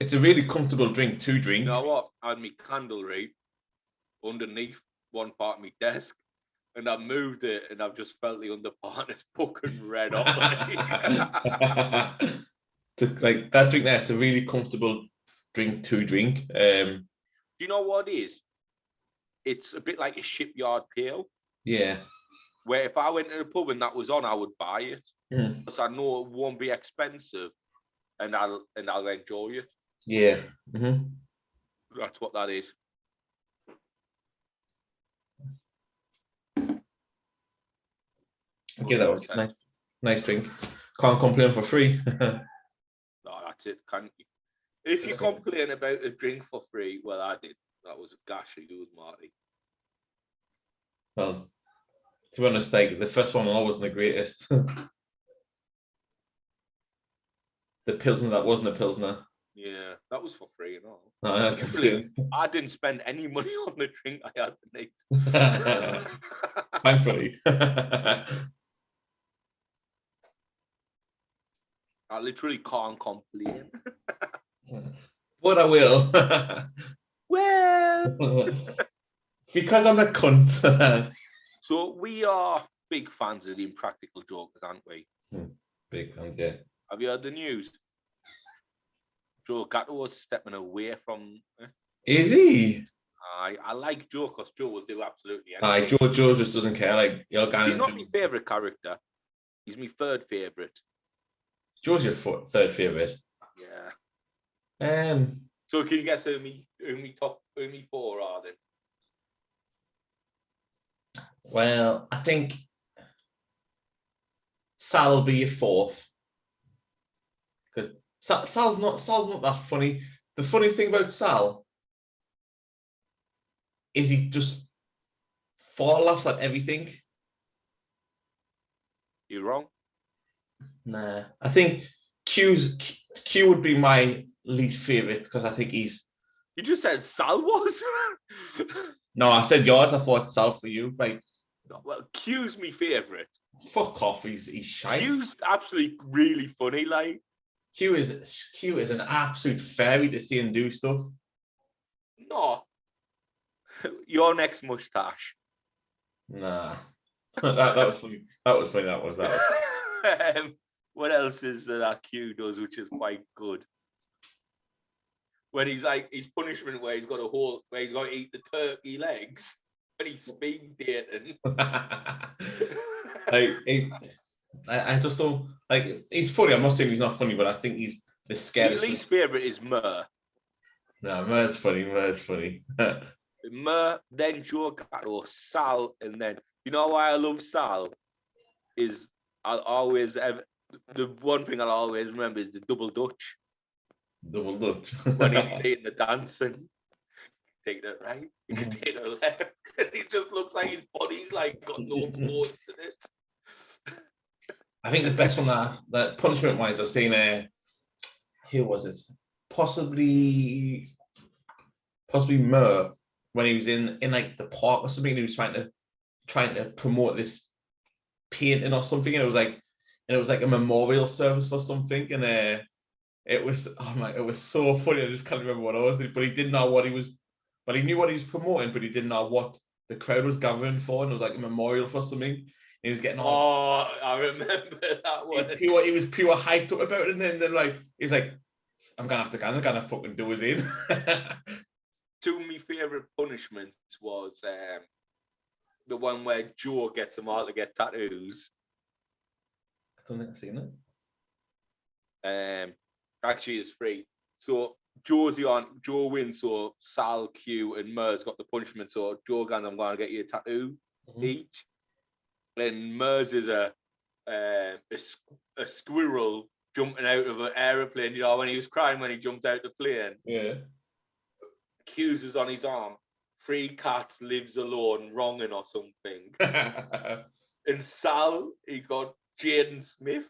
Speaker 2: it's a really comfortable drink to drink.
Speaker 1: you know what? I had my candle right underneath one part of my desk, and I moved it, and I've just felt the under part, and it's fucking red hot.
Speaker 2: Like that drink there, it's a really comfortable drink to drink.
Speaker 1: Do you know what it is? It's a bit like a shipyard pale.
Speaker 2: Yeah.
Speaker 1: Where if I went to the pub and that was on, I would buy it
Speaker 2: Mm.
Speaker 1: because I know it won't be expensive, and I'll enjoy it.
Speaker 2: Yeah. Mm-hmm.
Speaker 1: That's what that is.
Speaker 2: Okay, that was nice drink. Can't complain for free.
Speaker 1: No, that's it. Can't you? If you complain about a drink for free, well, I did. That was a gash of you, Marty.
Speaker 2: Well, to be honest, like the first one wasn't the greatest. The Pilsner that wasn't a Pilsner.
Speaker 1: Yeah, that was for free and all.
Speaker 2: No, that's
Speaker 1: I didn't spend any money on the drink I had tonight.
Speaker 2: Thankfully.
Speaker 1: I literally can't complain.
Speaker 2: But I will.
Speaker 1: Well,
Speaker 2: Because I'm a cunt.
Speaker 1: so we are big fans of the Impractical Jokers, aren't we?
Speaker 2: Big fans, yeah.
Speaker 1: Have you heard the news? Joe Gatto was stepping away from it.
Speaker 2: Is he?
Speaker 1: I like Joe because Joe will do absolutely anything.
Speaker 2: Joe just doesn't care. Like
Speaker 1: He's not my favourite character. He's my third favourite.
Speaker 2: Joe's your third favourite.
Speaker 1: Yeah. So can you guess who me four are then?
Speaker 2: Well, I think Sal will be your fourth. Because Sal's not that funny. The funniest thing about Sal is he just laughs at everything.
Speaker 1: You're wrong.
Speaker 2: Nah, I think Q would be my least favorite because I think he's.
Speaker 1: You just said Sal was.
Speaker 2: No, I said yours. I thought Sal for you. Like,
Speaker 1: well, Q's my favorite.
Speaker 2: Fuck off. He's shy.
Speaker 1: Q's absolutely really funny. Like
Speaker 2: Q is an absolute fairy to see him do stuff.
Speaker 1: No, your next mustache.
Speaker 2: Nah, that was funny. That was funny.
Speaker 1: What else is that Q does, which is quite good? when he's like his punishment where he's got to eat the turkey legs and he's speed dating.
Speaker 2: I just don't like. He's funny. I'm not saying he's not funny, but I think he's the scariest.
Speaker 1: My least favorite is Mur.
Speaker 2: No, Mur's funny. Mur's funny.
Speaker 1: Mur, then Joe Gatto, Sal, and then why I love Sal is the one thing I'll always remember is the double Dutch.
Speaker 2: Double Dutch.
Speaker 1: When he's doing the dancing. Take that right, you can take that left. It just looks like his body's like got no bones in it.
Speaker 2: I think the best one that punishment wise, I've seen who was it? Possibly Mur, when he was in like the park or something. He was trying to promote this painting or something, and it was like a memorial service or something, and it was so funny. I just can't remember what it was, but he didn't know what he was. But he knew what he was promoting, but he didn't know what the crowd was gathering for, and it was like a memorial for something. He was getting all.
Speaker 1: Oh, I remember that one.
Speaker 2: He was pure hyped up about it, and then like he's like, I'm gonna fucking do his in.
Speaker 1: Two of my favorite punishments was the one where Joe gets them all to get tattoos.
Speaker 2: I don't think I've seen
Speaker 1: it. Actually, it's free. So Joe wins, so Sal, Q, and Murs got the punishment. So Joe goes, I'm going to get you a tattoo each. And Murs is a squirrel jumping out of an aeroplane. When he was crying when he jumped out the plane.
Speaker 2: Yeah.
Speaker 1: Q's is on his arm. 3 cats lives alone, wronging or something. And Sal, he got Jaden Smith.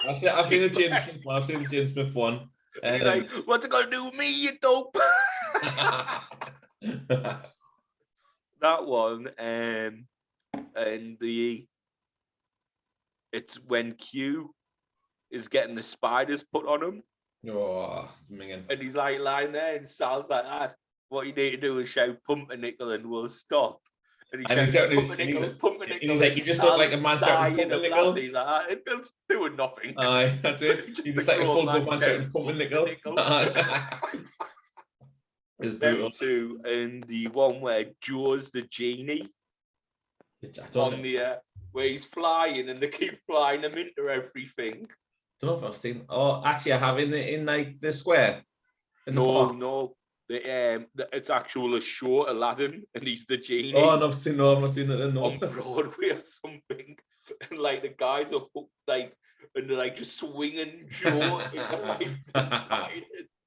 Speaker 2: I've seen the Jaden Smith one. I've seen the Jaden Smith one.
Speaker 1: Like, what's it gonna do with me, you dope? That one, and it's when Q is getting the spiders put on him.
Speaker 2: Oh, minging.
Speaker 1: And he's like lying there, and Sal's like that. What you need to do is shout Pumpernickel and we'll stop. And he shouts Pumpernickel.
Speaker 2: He's like, you just look like a man shouting Pumpernickel.
Speaker 1: He's like, it's doing nothing.
Speaker 2: Aye, that's it. You just like a full man shouting Pumpernickel. It's brutal.
Speaker 1: Them two, and the one where Joe's the genie on the where he's flying and they keep flying him into everything.
Speaker 2: I don't know if I've seen. Oh, actually, I have in like the square.
Speaker 1: No. It's actual a show, Aladdin, and he's the genie.
Speaker 2: Oh, I've not seen it. No.
Speaker 1: On Broadway or something, and like the guys are hooked, like, and they're like just swinging Joe.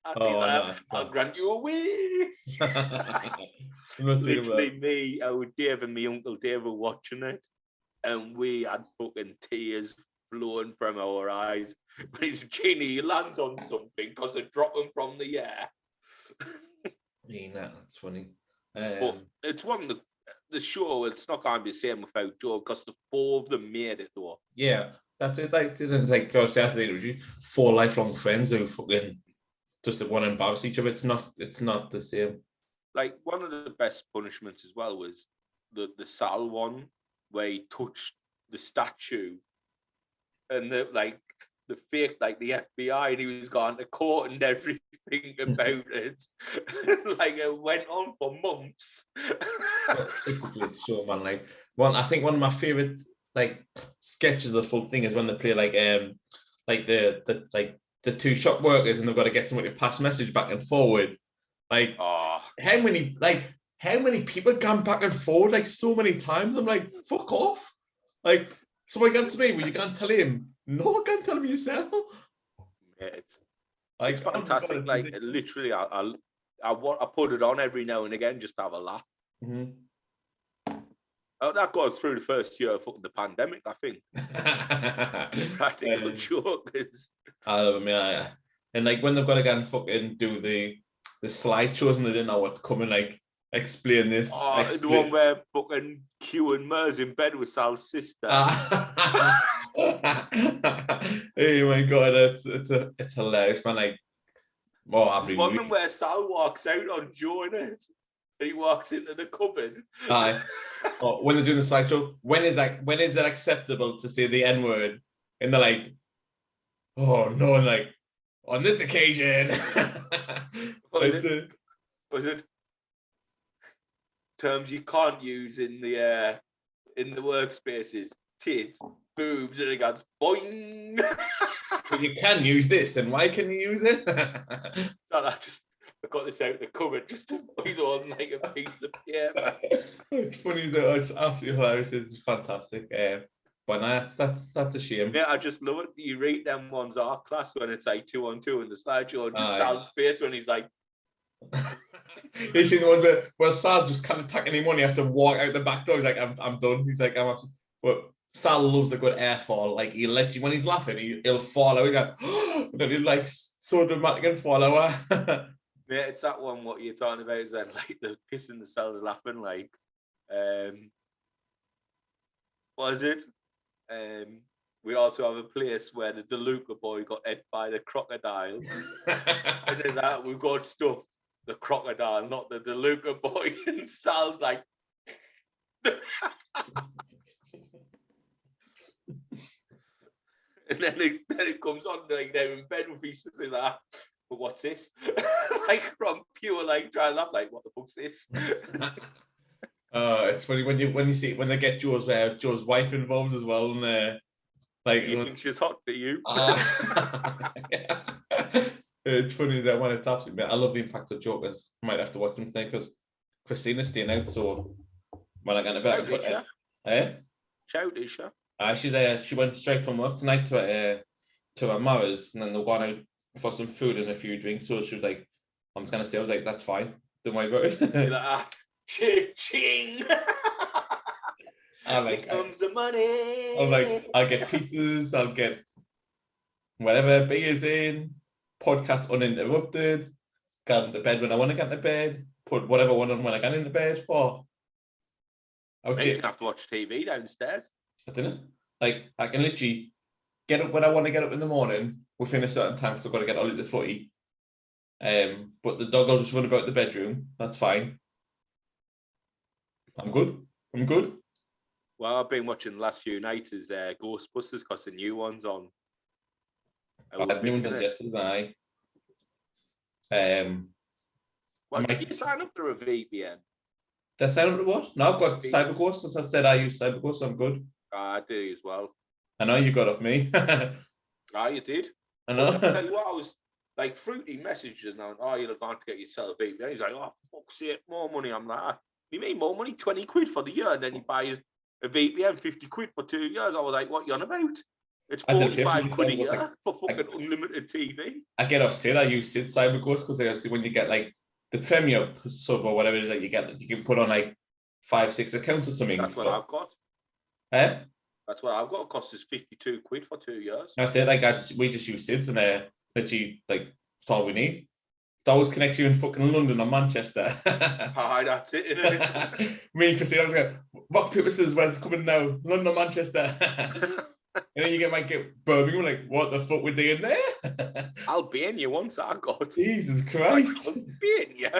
Speaker 1: I'll grant you a wish. Literally, me, our Dave and my uncle Dave were watching it, and we had fucking tears flowing from our eyes. But his genie lands on something because they drop him from the air.
Speaker 2: Yeah, that's funny.
Speaker 1: But it's one of the show. It's not going to be the same without Joe because the 4 of them made it though.
Speaker 2: Yeah, that's it. Like Coach Deathly, 4 lifelong friends who fucking just want to embarrass each other. It's not the same.
Speaker 1: Like one of the best punishments as well was the Sal one where he touched the statue and the fake, like the FBI, and he was gone to court and everything about it. Like it went on for months.
Speaker 2: It's a good show, man. I think one of my favorite like sketches of the full thing is when they play the 2 shop workers and they've got to get somebody to pass message back and forward. Like how many people gone back and forward like so many times? I'm like, fuck off. Like somebody comes to me, well, you can't tell him. No, I can't tell him yourself.
Speaker 1: It's fantastic. Like literally, I put it on every now and again just to have a laugh.
Speaker 2: Mm-hmm.
Speaker 1: That goes through the first year of the pandemic, I think. Practical jokers.
Speaker 2: I love them, yeah. And like when they've got to go and fucking do the slideshows and they didn't know what's coming, like explain this.
Speaker 1: The one where fucking Q and Mer's in bed with Sal's sister.
Speaker 2: Oh my god, it's hilarious, man. Like,
Speaker 1: it's one where Sal walks out on Joe in it. And he walks into the cupboard.
Speaker 2: Aye. Oh, when they're doing the slideshow, when is it acceptable to say the N-word? And they're like, oh no, and like on this occasion.
Speaker 1: Was it terms you can't use in the workspaces? Tits, boobs, and it goes boing.
Speaker 2: But you can use this, and why can you use it?
Speaker 1: So I got this out of the cupboard just to put it on like a piece of paper.
Speaker 2: It's funny though. It's absolutely hilarious. It's fantastic. But that's a shame.
Speaker 1: Yeah, I just love it. You read them ones art class when it's like 2-on-2 in the slideshow. Just Sal's face when he's like.
Speaker 2: You seen the one where Sal just can't take any money. He has to walk out the back door. He's like, I'm done. He's like, but Sal loves the good air fall. Like he'll let you when he's laughing, he'll fall out. He goes, and then he's like so dramatic and fall out.
Speaker 1: Yeah, it's that one. What you're talking about is then like the kissing the cells laughing like, what is it? We also have a place where the DeLuca boy got ate by the crocodile, and there's that we've got stuff. The crocodile, not the DeLuca boy, and Sal's like. And then it comes on like they're in bed with each other like, but what's this? Like from pure like trying to laugh like what the fuck's this?
Speaker 2: It's funny when you see when they get Joe's wife involved as well, and like
Speaker 1: you think she's hot for you?
Speaker 2: It's funny that when it's absolutely. I love the impact of Jokers. Might have to watch them today because Christina's staying out, so when I get to bed,
Speaker 1: Childish,
Speaker 2: she went straight from work tonight to her mother's, and then they're going out for some food and a few drinks. So she was like, "I'm just gonna stay." I was like, "That's fine. Don't worry about it."
Speaker 1: You're like, ching. Here comes the money.
Speaker 2: I'm like, I'll get pizzas. I'll get whatever beers in. Podcast uninterrupted. Get into bed when I want to get into bed. Put whatever one on when I get into bed. Oh,
Speaker 1: I didn't have to watch TV downstairs.
Speaker 2: I didn't. Like I can literally get up when I want to get up in the morning within a certain time. So I've got to get all into the footy. But the dog will just run about the bedroom. That's fine. I'm good.
Speaker 1: Well, I've been watching the last few nights is Ghostbusters because the new one's on.
Speaker 2: I had new ones on yesterday.
Speaker 1: Well, did you sign up for a VPN?
Speaker 2: Did I sign up to what? No, I've got CyberGhost. As I said, I use CyberGhost, so I'm good.
Speaker 1: I do as well.
Speaker 2: I know you got off me.
Speaker 1: You did?
Speaker 2: I know.
Speaker 1: I'll tell you what, I was like, Fruity messages now. You're going to get yourself a VPN. He's like, oh, fuck's sake, more money. I'm like, you mean more money? 20 quid for the year. And then he buys a VPN, 50 quid for 2 years. I was like, what you on about? It's 45 quid a year for fucking unlimited TV.
Speaker 2: I get off Sid. I use Sid CyberGhost because when you get like the Premier sub or whatever it is that you get, you can put on like 5-6 accounts or something.
Speaker 1: That's what I've got. That's what I've got. It costs us 52 quid for 2 years.
Speaker 2: That's it. Like we just use Sids and literally like it's all we need. It always connects you in fucking London or Manchester.
Speaker 1: Hi, that's it, isn't it?
Speaker 2: Me and Christine, I was going, rock, paper, scissors, where's coming now? London or Manchester? And then you might get Birmingham, like, what the fuck were they in there?
Speaker 1: I'll be in you once I got.
Speaker 2: Jesus Christ.
Speaker 1: I'll be in you.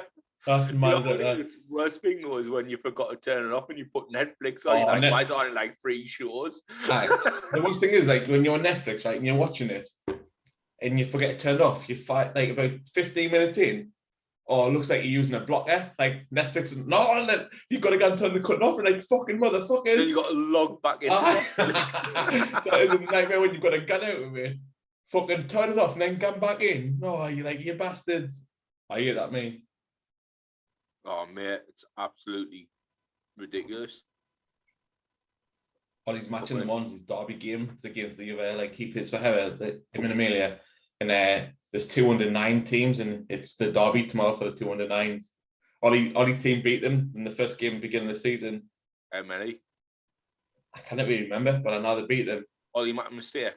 Speaker 2: That's mad.
Speaker 1: It's worst thing though is when you forgot to turn it off and you put Netflix on. You're like, why is it on like 3 shows?
Speaker 2: The worst thing is like when you're on Netflix, right, and you're watching it and you forget to turn it off, you fight like about 15 minutes in. It looks like you're using a blocker, like Netflix. You've got to go and turn the curtain off, and like fucking motherfuckers.
Speaker 1: Then you got to log back in.
Speaker 2: That is a nightmare when you've got a gun out of it. Fucking turn it off and then come back in. No, you're like, you bastards. I hear that, mate.
Speaker 1: Oh, mate, it's absolutely ridiculous.
Speaker 2: All he's matching them on his derby game. It's against the like he plays for him and Amelia, and there's 209 teams, and it's the derby tomorrow for the 209s. Ollie's team beat them in the first game at the beginning of the season.
Speaker 1: How many?
Speaker 2: I can't really remember, but I know they beat them.
Speaker 1: Ollie made a mistake?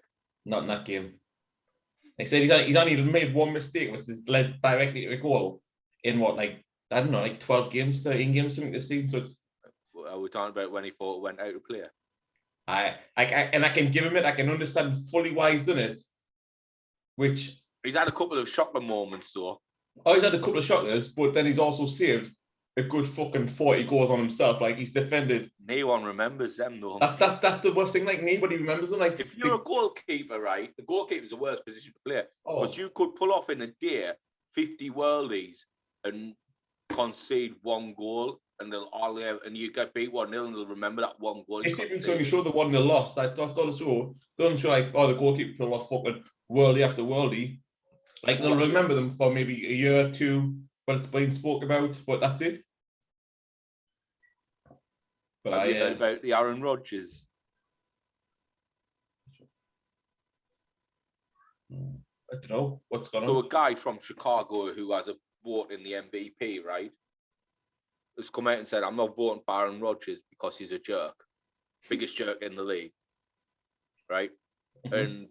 Speaker 2: Not in that game. They said he's only made one mistake, which has led directly to a goal in what, like, I don't know, like 12 games, 13 games, something this season. So it's.
Speaker 1: We're talking about when he thought it went out of play.
Speaker 2: I can give him it. I can understand fully why he's done it. Which
Speaker 1: he's had a couple of shocker moments though.
Speaker 2: Oh, he's had a couple of shockers, but then he's also saved a good fucking 40 goals on himself. Like he's defended.
Speaker 1: No one remembers them though.
Speaker 2: That's the worst thing. Like nobody remembers them. Like
Speaker 1: if you're a goalkeeper, right? The goalkeeper's the worst position to play because you could pull off in a day 50 worldies and concede one goal, and they'll all have, and you get beat 1-0, and they'll remember that one goal.
Speaker 2: It's even when you show the one they lost. I don't show like, oh, the goalkeeper lost fucking worldie after worldie. Like they'll remember them for maybe a year or two, but it's been spoke about. But that's it. But
Speaker 1: have you heard about the Aaron Rodgers?
Speaker 2: I don't know what's going on.
Speaker 1: So a guy from Chicago who has a vote in the MVP, right, has come out and said, I'm not voting for Aaron Rodgers because he's a jerk. Biggest jerk in the league. Right? Mm-hmm. And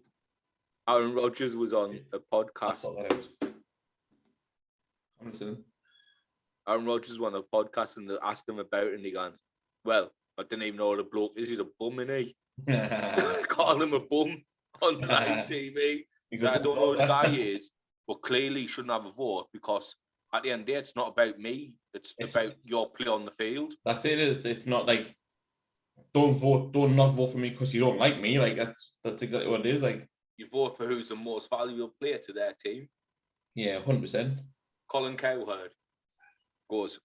Speaker 1: Aaron Rodgers was on a podcast.
Speaker 2: I'm listening.
Speaker 1: Aaron Rodgers was on a podcast and they asked him about it and he goes, well, I didn't even know what a bloke is. He's a bum, isn't he? Call him a bum on live TV. I don't know who the guy is, but clearly he shouldn't have a vote because at the end of the day, it's not about me. It's about your play on the field.
Speaker 2: That's it. It's not like don't not vote for me because you don't like me. Like that's exactly what it is. Like
Speaker 1: you vote for who's the most valuable player to their team.
Speaker 2: Yeah, 100%.
Speaker 1: Colin Cowherd goes,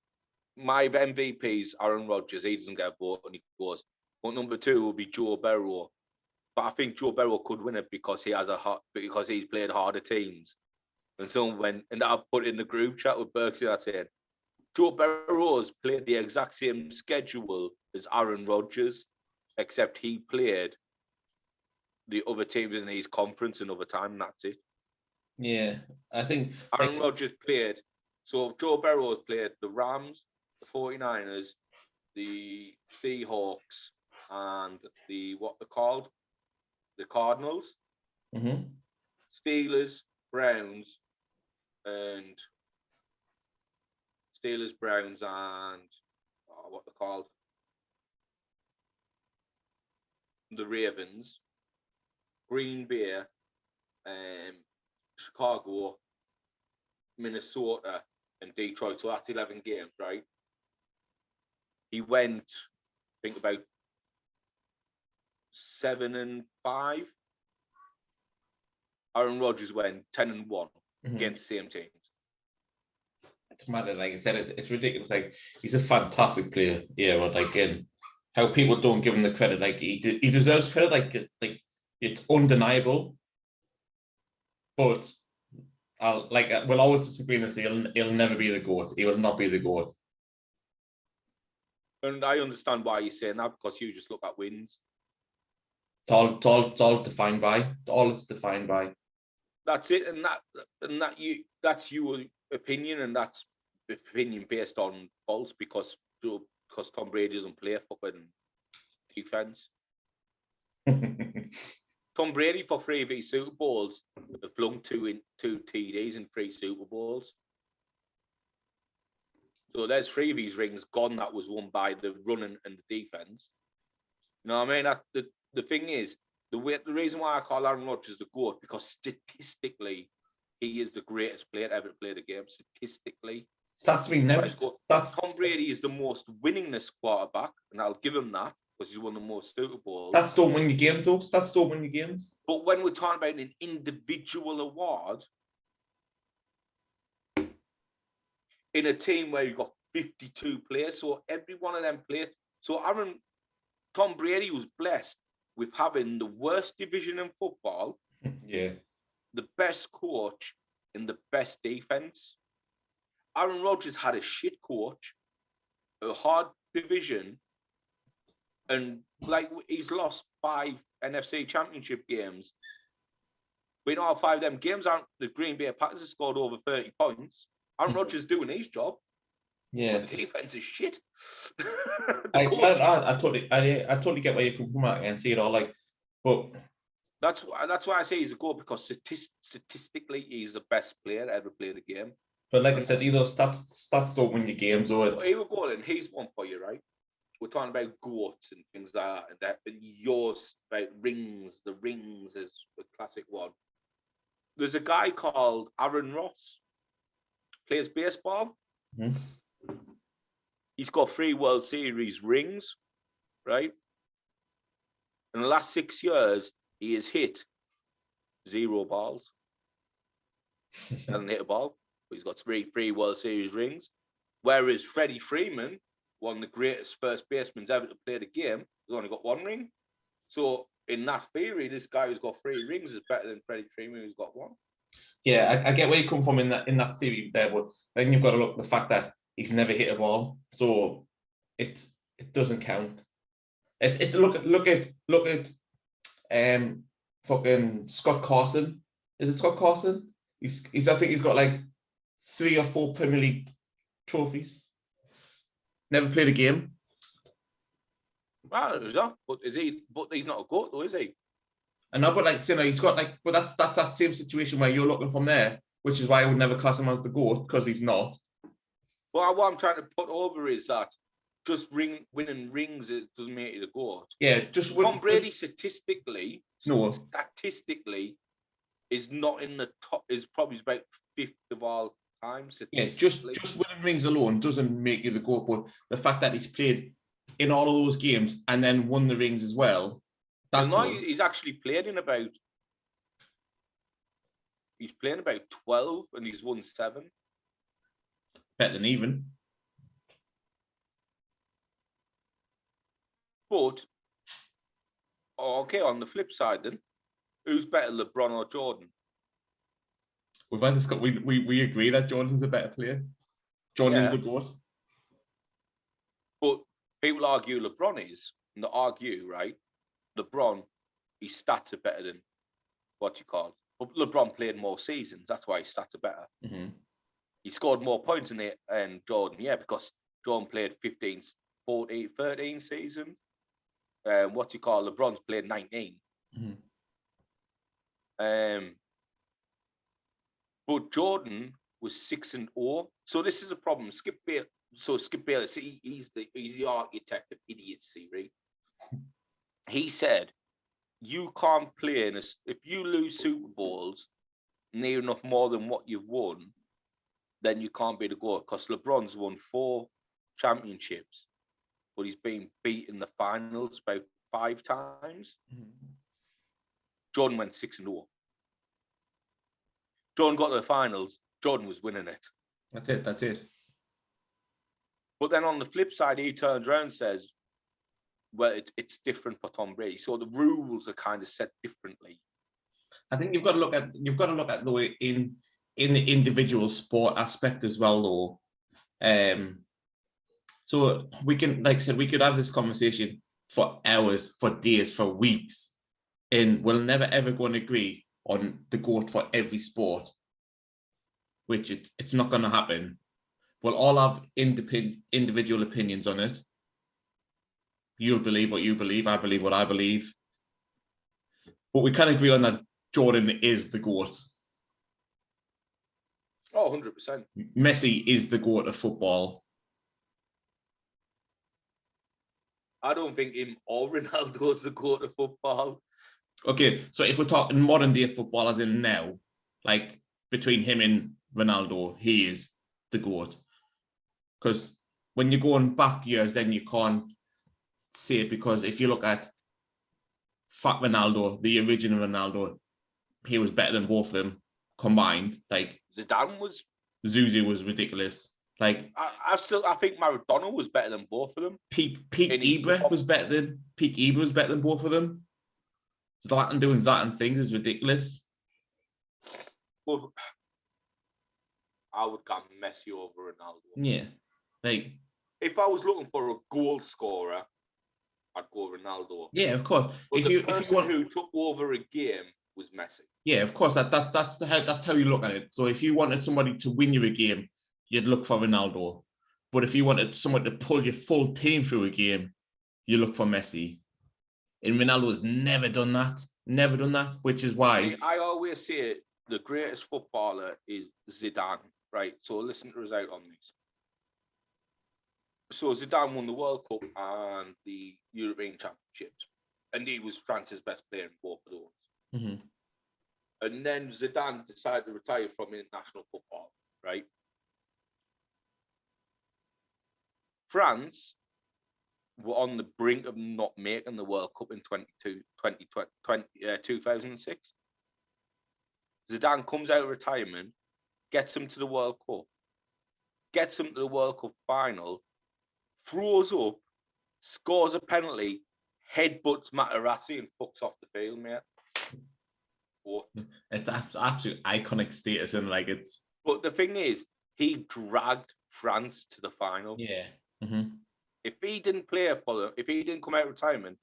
Speaker 1: my MVP's Aaron Rodgers. He doesn't get a vote, and he goes, but number 2 will be Joe Burrow. But I think Joe Burrow could win it because because he's played harder teams. And someone went, and I put in the group chat with Brewskis, I said, Joe Burrow's played the exact same schedule as Aaron Rodgers, except he played the other teams in his conference another time, and that's it.
Speaker 2: Yeah, I think
Speaker 1: Aaron Rodgers played. So Joe Burrow has played the Rams, the 49ers, the Seahawks, and what they're called, the Cardinals, Steelers, Browns, and what they're called, the Ravens, Green Bay, Chicago, Minnesota, and Detroit. So that's 11 games, right? He went, I think, about 7-5. Aaron Rodgers went 10-1 against the same teams.
Speaker 2: It's mad. Like I said, it's ridiculous. Like he's a fantastic player. Yeah, but like how people don't give him the credit. Like he deserves credit. Like it's undeniable. But we'll always disagree in this. He'll never be the GOAT. He will not be the GOAT.
Speaker 1: And I understand why you're saying that because you just look at wins.
Speaker 2: It's all defined by. All it's defined by.
Speaker 1: That's it, and that's your opinion, and that's opinion based on false because Tom Brady doesn't play fucking defense. Tom Brady for 3 of his Super Bowls have flung 2 TDs in 3 Super Bowls. So there's 3 of his rings gone that was won by the running and the defense. You know what I mean? The thing is, the reason why I call Aaron Rodgers the GOAT because statistically, he is the greatest player ever to play the game. Statistically,
Speaker 2: that's me now.
Speaker 1: Tom Brady is the most winningest quarterback, and I'll give him that because he's won the most Super Bowls.
Speaker 2: That's don't win your games, though. That's don't win your games.
Speaker 1: But when we're talking about an individual award in a team where you've got 52 players, so every one of them players. So Tom Brady was blessed with having the worst division in football,
Speaker 2: yeah,
Speaker 1: the best coach, and the best defense. Aaron Rodgers had a shit coach, a hard division, and like he's lost 5 NFC Championship games. But in all 5 of them games, the Green Bay Packers have scored over 30 points. Aaron Rodgers doing his job.
Speaker 2: Yeah,
Speaker 1: but the defense is shit.
Speaker 2: I totally get where you come from and see it all. Like, but
Speaker 1: that's why I say he's a goal because statistically he's the best player ever played the game.
Speaker 2: But like I said, either stats don't win your games, or
Speaker 1: here we go, and here's one for you, right? We're talking about goats and things like that, and yours about rings. The rings is a classic one. There's a guy called Aaron Ross, plays baseball.
Speaker 2: Mm-hmm.
Speaker 1: He's got 3 World Series rings, right? In the last 6 years, he has hit 0 balls. Hasn't hit a ball. but he's got three World Series rings. Whereas Freddie Freeman, one of the greatest first basemen ever to play the game, has only got one ring. So in that theory, this guy who's got 3 rings is better than Freddie Freeman who's got 1.
Speaker 2: Yeah, I get where you come from in that theory there, but then you've got to look at the fact that he's never hit a ball, so it doesn't count. Look at fucking Scott Carson. Is it Scott Carson? He's I think he's got like 3 or 4 Premier League trophies. Never played a game.
Speaker 1: Well, but is he? But he's not a GOAT, though, is he?
Speaker 2: I know, but like, you know, he's got like, but that's that same situation where you're looking from there, which is why I would never class him as the GOAT, because he's not.
Speaker 1: Well, what I'm trying to put over is that just winning rings, it doesn't make you the GOAT.
Speaker 2: Yeah, just
Speaker 1: Tom Brady statistically is not in the top. Is probably about 5th of all time.
Speaker 2: Yeah, just winning rings alone doesn't make you the GOAT, but the fact that he's played in all of those games and then won the rings as well.
Speaker 1: He's actually played in about. He's playing about 12 and he's won 7.
Speaker 2: Better than even.
Speaker 1: But okay, on the flip side, then, who's better, LeBron or Jordan?
Speaker 2: We've had this. We agree that Jordan's a better player. Jordan's the GOAT.
Speaker 1: But people argue LeBron is, and they argue, right? LeBron, his stats are better than what you call. But LeBron played more seasons. That's why his stats are better.
Speaker 2: Mm-hmm.
Speaker 1: He scored more points than Jordan, because Jordan played 15, 14, 13 seasons. LeBron's played 19.
Speaker 2: Mm-hmm.
Speaker 1: But Jordan was 6-0. So this is a problem. Skip Bayless, he's the architect of idiocy, right? He said, you can't play if you lose Super Bowls near enough more than what you've won, then you can't be the GOAT, because LeBron's won 4 championships, but he's been beat in the finals about 5 times.
Speaker 2: Mm-hmm.
Speaker 1: Jordan went 6-0. Jordan got to the finals. Jordan was winning it.
Speaker 2: That's it.
Speaker 1: But then on the flip side, he turns around and says, well, it's different for Tom Brady. So the rules are kind of set differently.
Speaker 2: I think you've got to look at the way in the individual sport aspect as well, though. So we can, like I said, we could have this conversation for hours, for days, for weeks, and we'll never ever go and agree on the GOAT for every sport, which it's not going to happen. We'll all have individual opinions on it. You'll believe what you believe. I believe what I believe. But we can agree on that Jordan is the GOAT.
Speaker 1: Oh, 100%.
Speaker 2: Messi is the GOAT of football.
Speaker 1: I don't think him or Ronaldo is the GOAT of football.
Speaker 2: Okay, so if we're talking modern day football, as in now, like between him and Ronaldo, he is the GOAT. Because when you're going back years, then you can't say it, because if you look at Fat Ronaldo, the original Ronaldo, he was better than both of them combined. Like
Speaker 1: Zidane was.
Speaker 2: Zuzu was ridiculous. Like
Speaker 1: I think Maradona was better than both of them.
Speaker 2: Peak Ibra was better than both of them. Zlatan doing Zlatan things is ridiculous.
Speaker 1: Well, I would go Messi over Ronaldo.
Speaker 2: Yeah, like
Speaker 1: if I was looking for a goal scorer, I'd go Ronaldo.
Speaker 2: Yeah, of course.
Speaker 1: But the person who took over a game was Messi.
Speaker 2: Yeah, of course. That's how you look at it. So if you wanted somebody to win you a game, you'd look for Ronaldo. But if you wanted someone to pull your full team through a game, you look for Messi. And Ronaldo has never done that, which is why
Speaker 1: I always say the greatest footballer is Zidane, right? So listen to us out on this. So Zidane won the World Cup and the European Championships, and he was France's best player in both of those.
Speaker 2: Mm-hmm.
Speaker 1: And then Zidane decided to retire from international football, right? France were on the brink of not making the World Cup in 2006. Zidane comes out of retirement, gets him to the World Cup, gets him to the World Cup final, throws up, scores a penalty, headbutts Materazzi and fucks off the field, mate. What?
Speaker 2: It's absolute iconic status, and like it's.
Speaker 1: But the thing is, he dragged France to the final.
Speaker 2: Yeah. Mm-hmm.
Speaker 1: If he didn't play for them, if he didn't come out of retirement,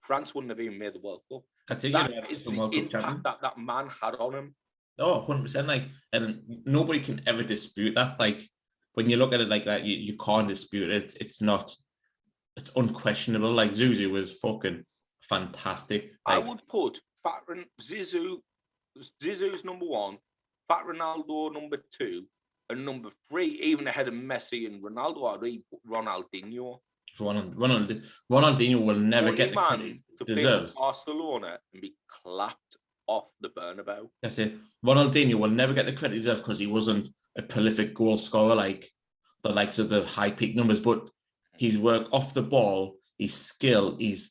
Speaker 1: France wouldn't have even made the World Cup. That is the impact that man had on him.
Speaker 2: Oh, 100%. Like, and nobody can ever dispute that. Like, when you look at it like that, you can't dispute it. It's unquestionable. Like, Zizou was fucking fantastic. Like,
Speaker 1: I would put Zizou's number 1, Fat Ronaldo number 2, and number 3, even ahead of Messi and Ronaldo. I'd even put Ronaldinho.
Speaker 2: Ronaldinho will never get the credit
Speaker 1: to
Speaker 2: deserves.
Speaker 1: Barcelona and be clapped off the Bernabeu.
Speaker 2: That's it. Ronaldinho will never get the credit he deserves because he wasn't a prolific goal scorer like the likes of the high peak numbers, but his work off the ball, his skill, his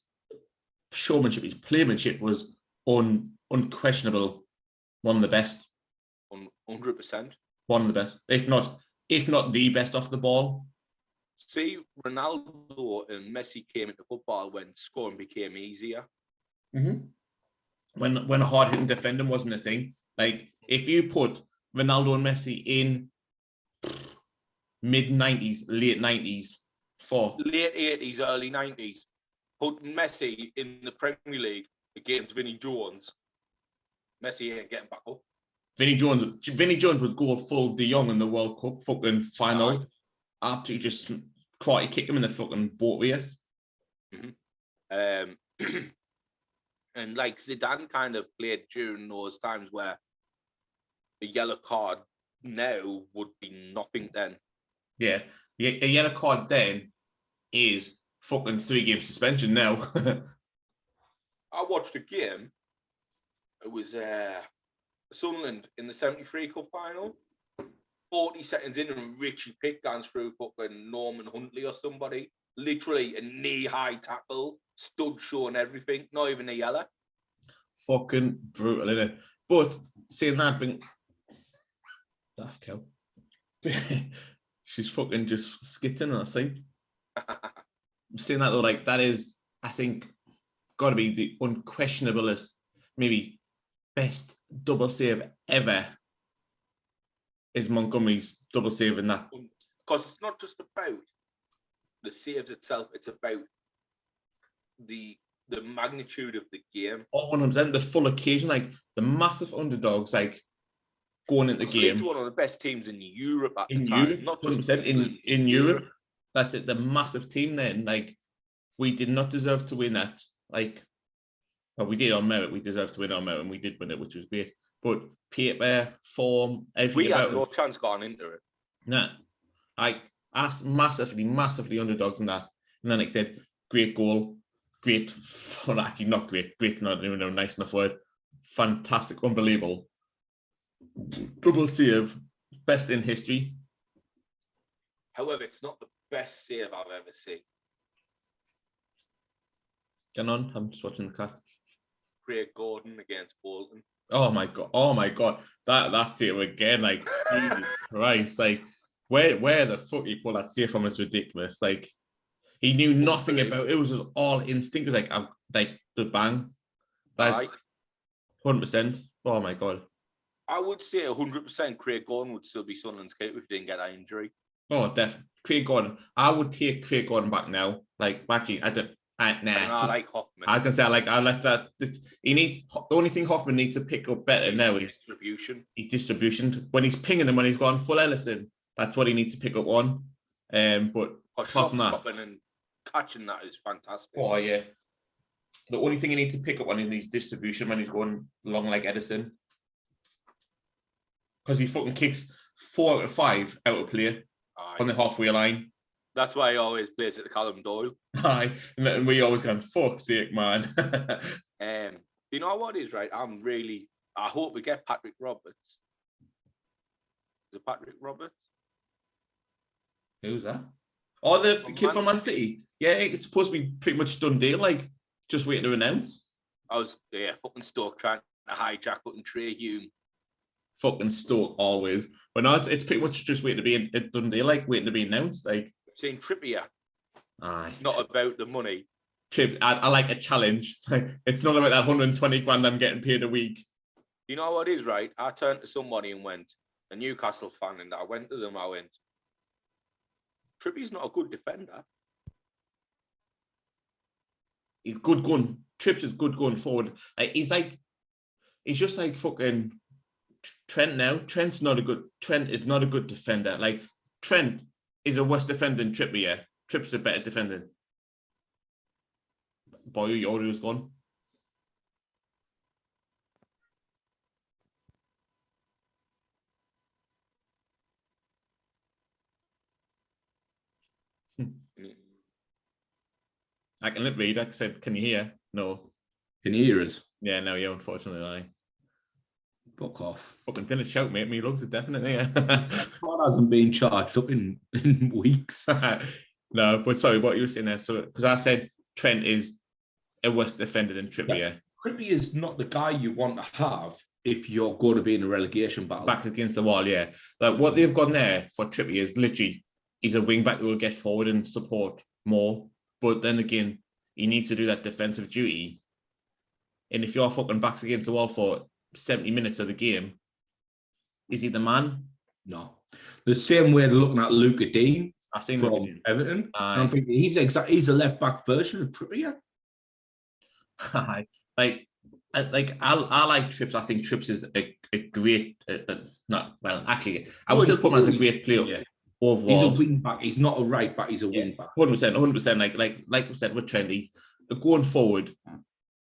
Speaker 2: showmanship, his playmanship was unquestionable. One of the best.
Speaker 1: 100%.
Speaker 2: One of the best, if not the best off the ball.
Speaker 1: See, Ronaldo and Messi came into football when scoring became easier.
Speaker 2: Mm-hmm. When a hard-hitting defender wasn't a thing. Like, if you put Ronaldo and Messi in mid-90s, late 90s,
Speaker 1: late 80s, early 90s, put Messi in the Premier League against Vinnie Jones, Messi ain't getting back up.
Speaker 2: Vinnie Jones would go full De Jong in the World Cup fucking final. Absolutely just karate kick him in the fucking boat race.
Speaker 1: Mm-hmm. And like Zidane kind of played during those times where a yellow card now would be nothing then.
Speaker 2: Yeah. A yellow card then is fucking 3-game suspension now.
Speaker 1: I watched a game. It was Sunderland in the 73 Cup final. 40 seconds in and Richie Pitt goes through fucking Norman Huntley or somebody. Literally a knee-high tackle, stud showing everything, not even a yellow.
Speaker 2: Fucking brutal, innit? But saying that, daft cow. She's fucking just skitting, I think. Saying that though, like that is, I think, got to be the unquestionablest, maybe best double save ever. Is Montgomery's double save in that?
Speaker 1: Because it's not just about the saves itself; it's about the magnitude of the game.
Speaker 2: Oh, 100%. The full occasion, like the massive underdogs, like going into the game.
Speaker 1: Leeds one of the best teams in Europe at the time.
Speaker 2: Europe,
Speaker 1: not just
Speaker 2: in Europe. That's it. The massive team then, like we did not deserve to win that. Like, well, we did on merit. We deserved to win on merit, and we did win it, which was great. But paper, form, everything.
Speaker 1: We had no chance going into it.
Speaker 2: Nah, I asked massively underdogs in that, and then like I said, great goal, great. Well, actually, not great. Great, not even a nice enough word. Fantastic, unbelievable. Double save, best in history.
Speaker 1: However, it's not the best save I've ever seen.
Speaker 2: Get on, I'm just watching the cat.
Speaker 1: Craig Gordon against Bolton.
Speaker 2: Oh my god, that save again, like Jesus Christ, like where the fuck he pulled that save from is ridiculous. Like he knew nothing about it. Was just all instinct. It was like the bang, like 100%. Oh my god.
Speaker 1: I would say 100% Craig Gordon would still be Sunderland's keeper if he didn't get that injury.
Speaker 2: Oh, definitely. Craig Gordon. I would take Craig Gordon back now. Like, actually, I like
Speaker 1: Hoffman.
Speaker 2: I can say I like that. He needs the only thing Hoffman needs to pick up better now is
Speaker 1: distribution.
Speaker 2: Distribution. When he's pinging them, when he's gone full Ellison, that's what he needs to pick up on. But
Speaker 1: shot stopping and catching that is fantastic.
Speaker 2: Oh yeah. The only thing he needs to pick up on is his distribution when he's going long like Edison. Because he fucking kicks 4 out of 5 out of play on the halfway line.
Speaker 1: That's why he always plays at the Callum Doyle.
Speaker 2: Aye, and we always go, fuck's sake, man.
Speaker 1: You know what is right? I hope we get Patrick Roberts. Is it Patrick Roberts?
Speaker 2: Who's that? Oh, the kid from Man City. Yeah, it's supposed to be pretty much done deal, like just waiting to announce.
Speaker 1: I was fucking stoked trying to hijack fucking Trey Hume.
Speaker 2: fucking Stoke always. But now it's pretty much just waiting to be done. They like waiting to be announced. Like
Speaker 1: saying Trippier.
Speaker 2: Aye.
Speaker 1: It's not about the money.
Speaker 2: Chip, I like a challenge. Like it's not about that 120 grand I'm getting paid a week.
Speaker 1: You know what it is, right? I turned to somebody and went, a Newcastle fan, and I went to them. I went, Trippier's not a good defender.
Speaker 2: He's good going. Trips is good going forward. Like he's just like fucking Trent now. Trent is not a good defender. Like Trent is a worse defender than Trippier. Tripp's a better defender. Boy, your audio's gone. I can read. I said, can you hear? No.
Speaker 3: Can you hear us?
Speaker 2: Yeah, no, yeah, unfortunately, I.
Speaker 3: Fuck off.
Speaker 2: Fucking didn't shout, mate. Me loves it, definitely.
Speaker 3: God hasn't been charged up in weeks.
Speaker 2: No, but sorry, what you were saying there. So, because I said Trent is a worse defender than Trippier.
Speaker 3: Yeah. Trippier is not the guy you want to have if you're going to be in a relegation battle.
Speaker 2: Backs against the wall, yeah. Like what they've got there for Trippier is literally he's a wing back who will get forward and support more. But then again, he needs to do that defensive duty. And if you're fucking backs against the wall for 70 minutes of the game, is he the man?
Speaker 3: No. The same way they're looking at Luca Dean
Speaker 2: I've seen
Speaker 3: from Everton. I'm thinking he's a left back version of Trippier.
Speaker 2: I like Trips. I think Trips is a great. I would still put him as a great player.
Speaker 3: Yeah.
Speaker 2: Overall,
Speaker 3: he's a wing back. He's not a right back. He's a wing back.
Speaker 2: 100%. Like we said with Trent, he's going forward.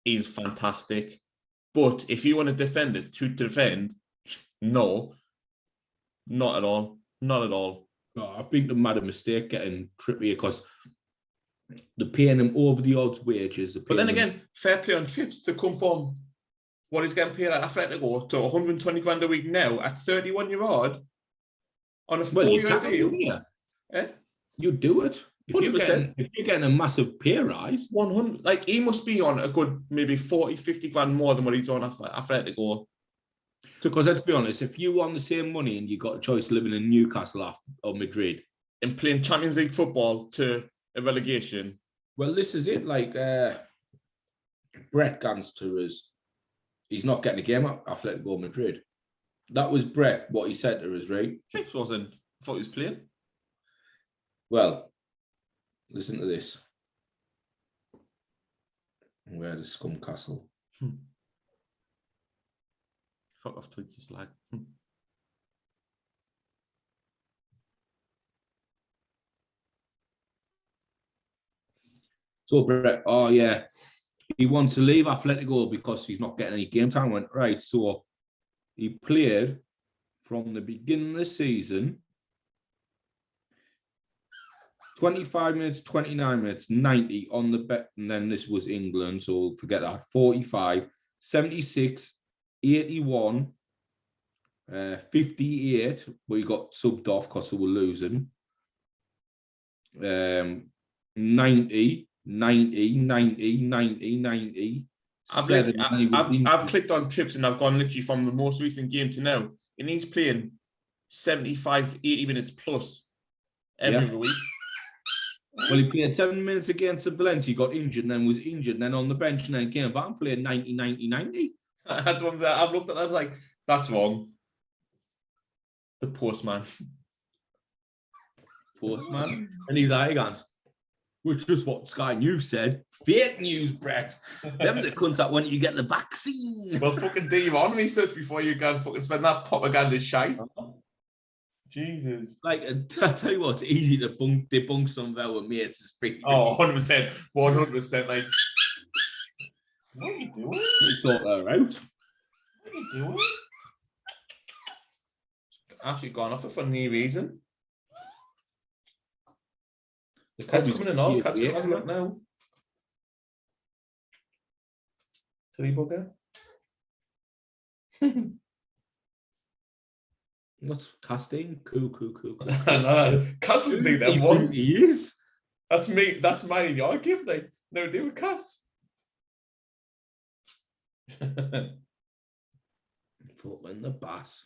Speaker 2: He's fantastic. But if you want to defend it, to defend, no, not at all. Not at all.
Speaker 3: No, I think they made a mistake getting Trippier because they're paying him over the odds wages.
Speaker 2: But then again, fair play on Trips to come from what he's getting paid at Atletico to 120 grand a week now at 31-year-old on a 4-year deal.
Speaker 3: Yeah. You do it. If you're getting a massive pay rise.
Speaker 2: 100. Like he must be on a good maybe 40, 50 grand more than what he's on at Atletico.
Speaker 3: Because let's be honest, if you want the same money and you got a choice living in Newcastle or Madrid
Speaker 2: and playing Champions League football to a relegation.
Speaker 3: Well, this is it. Like Brett Ganster he's not getting a game at Atletico Madrid. That was Brett, what he said to us, right?
Speaker 2: Chips wasn't. I thought he was playing.
Speaker 3: Well, listen to this. Where the scum castle?
Speaker 2: Fuck off, Twitch, just like.
Speaker 3: So Brett, oh yeah, he wants to leave Atletico because he's not getting any game time. I went, right, so he played from the beginning of the season, 25 minutes, 29 minutes, 90 on the bet, and then this was England, so forget that, 45, 76, 81, 58, where he got subbed off because they were losing, 90, 90, 90, 90, 90.
Speaker 2: I've clicked on Trips and I've gone literally from the most recent game to now. And he's playing 75, 80 minutes plus every week.
Speaker 3: Well, he played 7 minutes against Valencia, got injured, and then was injured, and then on the bench, and then came back and played 90, 90, 90.
Speaker 2: I've looked at that, I was like, that's wrong. The postman.
Speaker 3: Postman? And he's like, which is what Sky News said. Fake news, Brett. Them the cunts that when you get the vaccine.
Speaker 2: Well, fucking do your own research before you go and fucking spend that propaganda shite. Jesus.
Speaker 3: Like, I tell you what, it's easy to debunk some of our mates.
Speaker 2: Oh, 100%. 100%. Like, what are you doing?
Speaker 3: You thought her out.
Speaker 2: What are you doing? Actually gone off it for no reason. The cat's coming in all. Cat's coming up now. Silly bugger.
Speaker 3: What's casting? Cool.
Speaker 2: I know. Cass didn't think that once.
Speaker 3: He is.
Speaker 2: That's me. That's mine in your game. Like, no deal with Cass.
Speaker 3: Foot in the bass.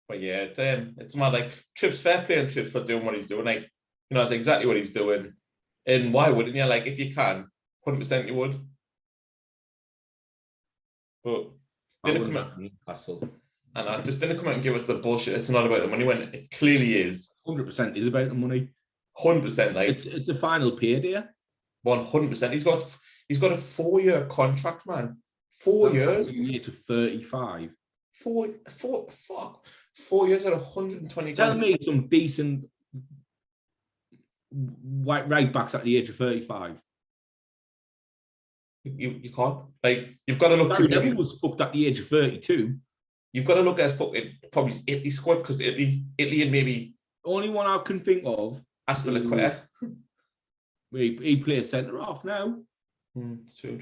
Speaker 2: But yeah, it's mad. Like Tripp's fair play and Tripp's for doing what he's doing. Like, you know, it's exactly what he's doing. And why wouldn't you? Like, if you can, 100% you would. But didn't come out,
Speaker 3: Newcastle.
Speaker 2: and I just didn't come out and give us the bullshit. It's not about the money when it clearly is.
Speaker 3: 100% is about the money.
Speaker 2: 100%, like
Speaker 3: it's the final payday.
Speaker 2: 100%. He's got a 4-year contract, man. 4 years.
Speaker 3: To 35.
Speaker 2: 4 years at 120.
Speaker 3: Tell me some decent right backs at the age of 35.
Speaker 2: You can't. Like, you've got to look.
Speaker 3: Gary Neville was fucked at the age of 32.
Speaker 2: You've got to look at fucking probably Italy squad, because Italy and maybe
Speaker 3: only one I can think of.
Speaker 2: Aspilicueta.
Speaker 3: He plays centre half now.
Speaker 2: True.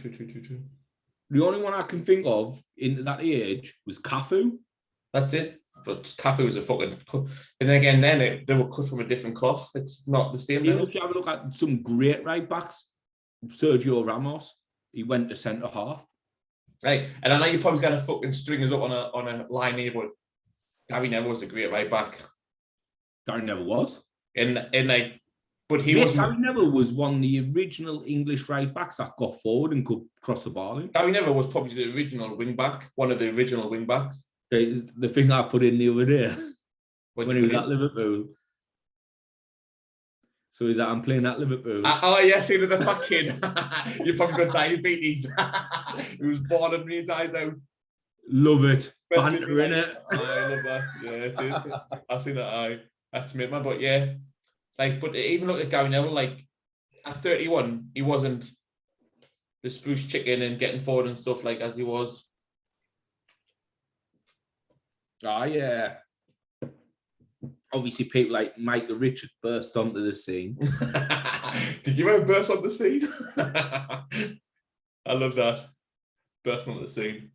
Speaker 3: The only one I can think of in that age was Cafu.
Speaker 2: That's it. But Cafu was a fucking. And again, they were cut from a different cloth. It's not the same.
Speaker 3: Even if you have a look at some great right backs, Sergio Ramos, he went to centre half.
Speaker 2: Right, and I know you're probably going to fucking string us up on a line here, but Gary Neville was a great right back.
Speaker 3: Gary Neville was.
Speaker 2: But Gary
Speaker 3: Neville was one of the original English right backs that got forward and could cross the ball in.
Speaker 2: Gary Neville was probably the original wing back, one of the original wing backs.
Speaker 3: The thing I put in the other day when he was at Liverpool. So is that I'm playing at Liverpool?
Speaker 2: Oh yes, into the fucking. You probably got diabetes. He was bored his eyes out.
Speaker 3: Love it. Banter in it.
Speaker 2: I love that. Yeah, I see that. That's me, man. But yeah, but even look at Gary Neville. Like at 31, he wasn't the spruce chicken and getting forward and stuff like as he was.
Speaker 3: Oh yeah. Obviously, people like Michael Richards burst onto the scene.
Speaker 2: Did you ever burst on the scene? I love that. Burst onto the scene.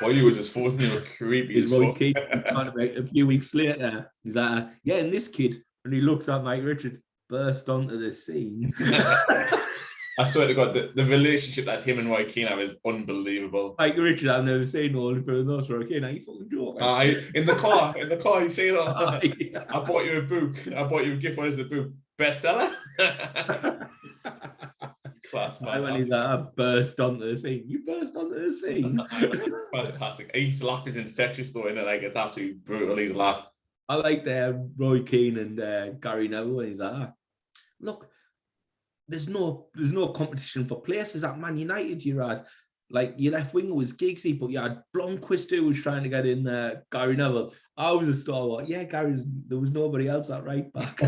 Speaker 2: Well, you were just forcing you were creepy as fuck.
Speaker 3: A few weeks later, he's like, yeah, and this kid, and he looks at Mike Richards, burst onto the scene.
Speaker 2: I swear to God, the relationship that him and Roy Keane have is unbelievable.
Speaker 3: Mike Richards, I've never seen all of those. Roy Keane, you fucking joking.
Speaker 2: In the car, you see it all. Yeah. I bought you a book. I bought you a gift. What is the book? Bestseller? Class, man.
Speaker 3: When he's like, I burst onto the scene. You burst onto the scene.
Speaker 2: Fantastic. His laugh is infectious though, and it's absolutely brutal. His laugh.
Speaker 3: I like Roy Keane and Gary Neville when he's like, look, there's no competition for places at Man United. You had like your left winger was Giggsy, but you had Blomqvist who was trying to get in there. Gary Neville. I was a stalwart. Yeah, there was nobody else at right back.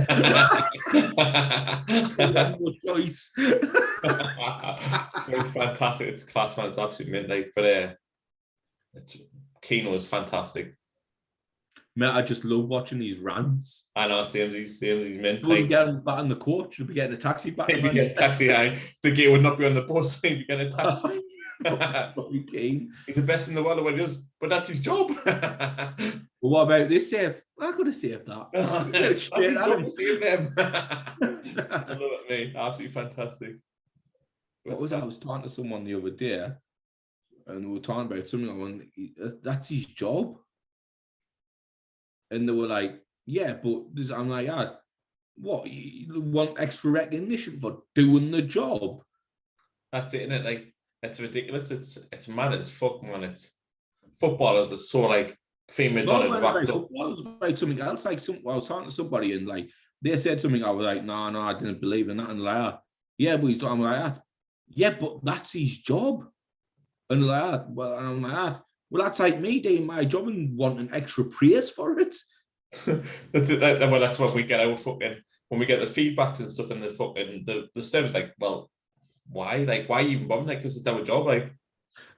Speaker 3: had no choice.
Speaker 2: It's fantastic. It's class, man. It's absolutely mint. But Keane was fantastic.
Speaker 3: Mate, I just love watching these rants.
Speaker 2: I know, same these men.
Speaker 3: You wouldn't get back on the coach, you'd be getting a taxi back.
Speaker 2: He'd be getting a taxi, the gear would not be on the bus, he'd be getting a taxi. He's the best in the world at what he does, but that's his job.
Speaker 3: Well, what about this save? I could have saved that.
Speaker 2: Save them. I love it, mate. Absolutely fantastic.
Speaker 3: I was talking to someone the other day, and we were talking about something. That's his job. And they were like, yeah, but I'm like, what? You want extra recognition for doing the job?
Speaker 2: That's it, isn't it? Like, it's ridiculous. It's mad as fuck, man. It's footballers are so like prima donna.
Speaker 3: Footballers about something else. Like I was talking to somebody and like they said something. I was like, no, I didn't believe in that. And like, yeah, but he's talking like that. Yeah, but that's his job. And like, well, and I'm like, well, that's like me doing my job and wanting extra praise for it.
Speaker 2: That's what we get our fucking when we get the feedbacks and stuff and the fucking the service. Like, well, why? Like, why even bother? Like, because it's our job. Like,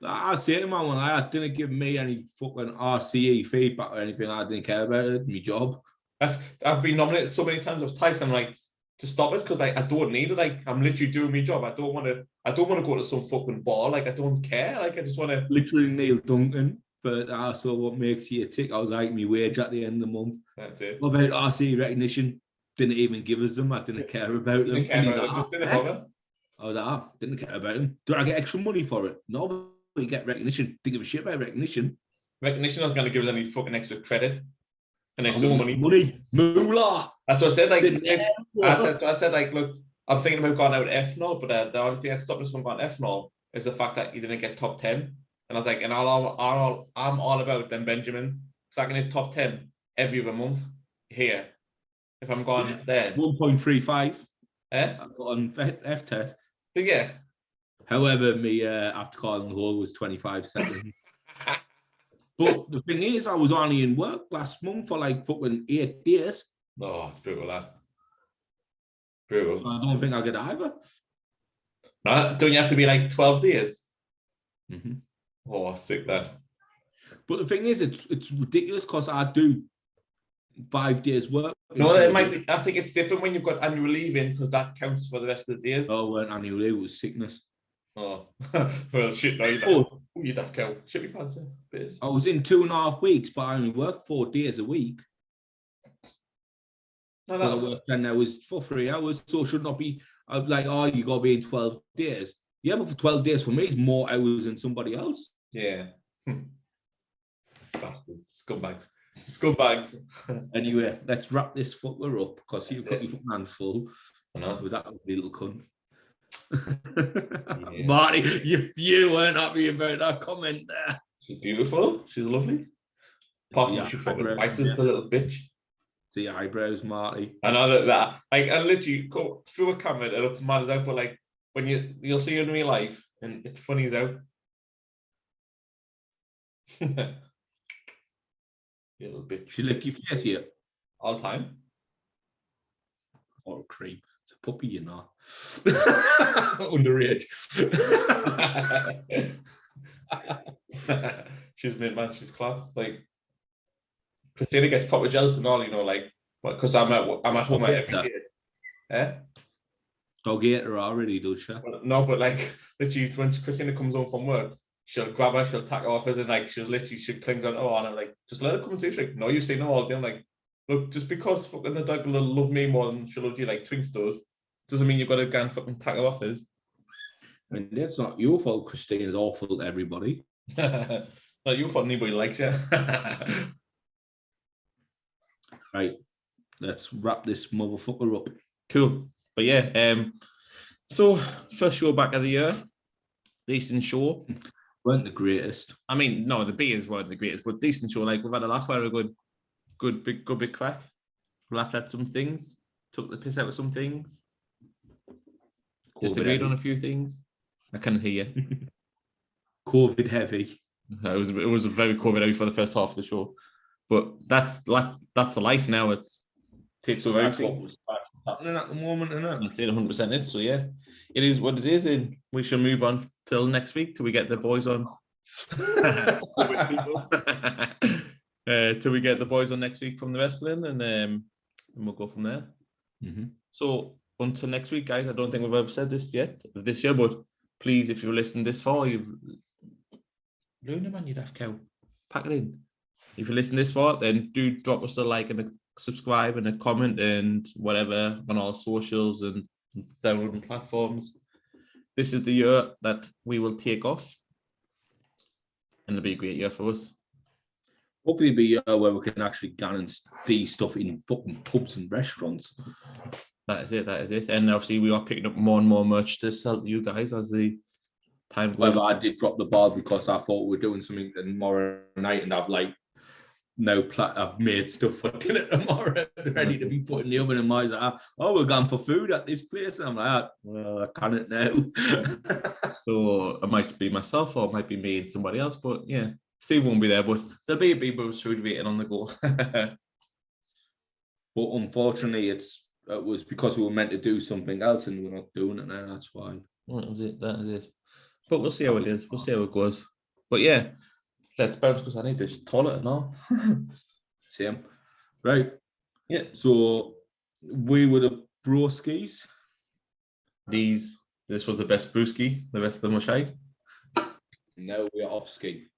Speaker 3: I say to my one, I didn't give me any fucking RCE feedback or anything. I didn't care about it. My job. I've
Speaker 2: been nominated so many times with Tyson. I'm like, to stop it because I don't need it. Like, I'm literally doing my job. I don't want to go to some fucking bar. Like, I don't care. Like, I just want to
Speaker 3: literally Neil Duncan. But I saw what makes you tick. I was like, my wage at the end of the month.
Speaker 2: That's it.
Speaker 3: What about RC recognition? Didn't even give us them. I didn't care about them.
Speaker 2: Just didn't bother.
Speaker 3: I was like, didn't care about them. Do I get extra money for it? No, but you get recognition. Didn't give a shit about recognition.
Speaker 2: recognition, not going to give us any fucking extra credit and extra money.
Speaker 3: Moolah.
Speaker 2: That's what I said. Like, I
Speaker 3: Yeah.
Speaker 2: said, like, look, I'm thinking about going out ethanol, but the only thing that stopped us from going ethanol is the fact that you didn't get top 10. And I was like, and I'm all about them Benjamins. So I can hit top 10 every other month here. If I'm going there.
Speaker 3: 1.35.
Speaker 2: Eh?
Speaker 3: On F-test.
Speaker 2: Yeah.
Speaker 3: However, me after calling the hole was 25 seconds. But the thing is, I was only in work last month for like fucking 8 days.
Speaker 2: Oh, it's brutal, that. Brutal.
Speaker 3: So I don't think I'll get either.
Speaker 2: No, don't you have to be like 12 days?
Speaker 3: Mm-hmm.
Speaker 2: Oh, sick that.
Speaker 3: But the thing is, it's ridiculous because I do 5 days work.
Speaker 2: No, it might be. I think it's different when you've got annual leave in because that counts for the rest of the days.
Speaker 3: Oh, well, annual leave was sickness.
Speaker 2: Oh, well, shit, no, you'd have to go. Shit me pants in.
Speaker 3: I was in 2.5 weeks, but I only worked 4 days a week.
Speaker 2: No,
Speaker 3: I worked 10 hours for 3 hours, so it should not be like, oh, you got to be in 12 days. Yeah, but for 12 days for me, it's more hours than somebody else.
Speaker 2: Yeah. Bastards, scumbags.
Speaker 3: Anyway, let's wrap this fucker up because you've got your hands full with that little cunt. Yeah. Marty, you weren't happy about that comment there.
Speaker 2: She's beautiful. She's lovely. Apart from she fucking bites us, the little bitch.
Speaker 3: The eyebrows, Marty.
Speaker 2: I know that like, I literally go through a camera, it looks mad as out, but like when you'll see her in real life, and it's funny as out. You little bitch.
Speaker 3: She licked your face here
Speaker 2: all time.
Speaker 3: Oh, creep. It's a puppy, you know. Underage.
Speaker 2: She's mid, man. She's class. Like, Christina gets proper jealous and all, you know, like, because I'm at home every day. Eh?
Speaker 3: Go get her already, does she?
Speaker 2: No, but like, literally, when Christina comes home from work, she'll grab her, she'll tack her off, and like, she clings on. Oh, and I'm like, just let her come and see. She's like, no, you say no all day. I'm like, look, just because fucking the dog will love me more than she'll love you like Twinks does, doesn't mean you've got to go and fucking tack her off. I
Speaker 3: mean, that's not your fault. Christina's awful to everybody.
Speaker 2: Not your fault. Anybody likes you.
Speaker 3: Right, let's wrap this motherfucker up.
Speaker 2: Cool. But yeah, so first show back of the year, decent show.
Speaker 3: Weren't the greatest.
Speaker 2: I mean, no, the beers weren't the greatest, but decent show. Like, we've had a laugh, where a good big crack. Laughed at some things, took the piss out of some things, disagreed on a few things. I couldn't hear you.
Speaker 3: COVID heavy.
Speaker 2: It was a very COVID heavy for the first half of the show, but that's the life now. It takes over everything.
Speaker 3: What's happening at the moment, isn't it?
Speaker 2: It's 100% it. So yeah, it is what it is, and we shall move on till next week till we get the boys on. Till we get the boys on next week from the wrestling, and we'll go from there.
Speaker 3: Mm-hmm.
Speaker 2: So until next week, guys. I don't think we've ever said this yet this year, but please, if you've listened this far, you've Luna, man, you daft cow. Pack it in. If you listen this far, then do drop us a like and a subscribe and a comment and whatever on our socials and downloading platforms. This is the year that we will take off, and it'll be a great year for us.
Speaker 3: Hopefully it'll be a year where we can actually go and do stuff in fucking pubs and restaurants.
Speaker 2: That is it. And obviously we are picking up more and more merch to sell to you guys as the time goes.
Speaker 3: Well, I did drop the ball because I thought we were doing something tomorrow night, and I've I've made stuff for dinner tomorrow ready to be put in the oven, and mine's like, oh, we're going for food at this place. And I'm like, well, I can't now.
Speaker 2: So it might be myself or it might be me and somebody else, but yeah, Steve won't be there, but there'll be a BeardBrothers food waiting on the go.
Speaker 3: But unfortunately, it was because we were meant to do something else and we're not doing it now. That's why.
Speaker 2: Well, that is it. But we'll see how it is. We'll see how it goes. But yeah, let's bounce because I need this toilet now.
Speaker 3: Same. Right.
Speaker 2: Yeah.
Speaker 3: So we were the Broskis.
Speaker 2: This was the best brewski. The rest of them were shy.
Speaker 3: Now we are off ski.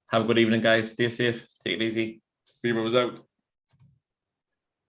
Speaker 2: Have a good evening, guys. Stay safe. Take it easy. BeardBrothers out.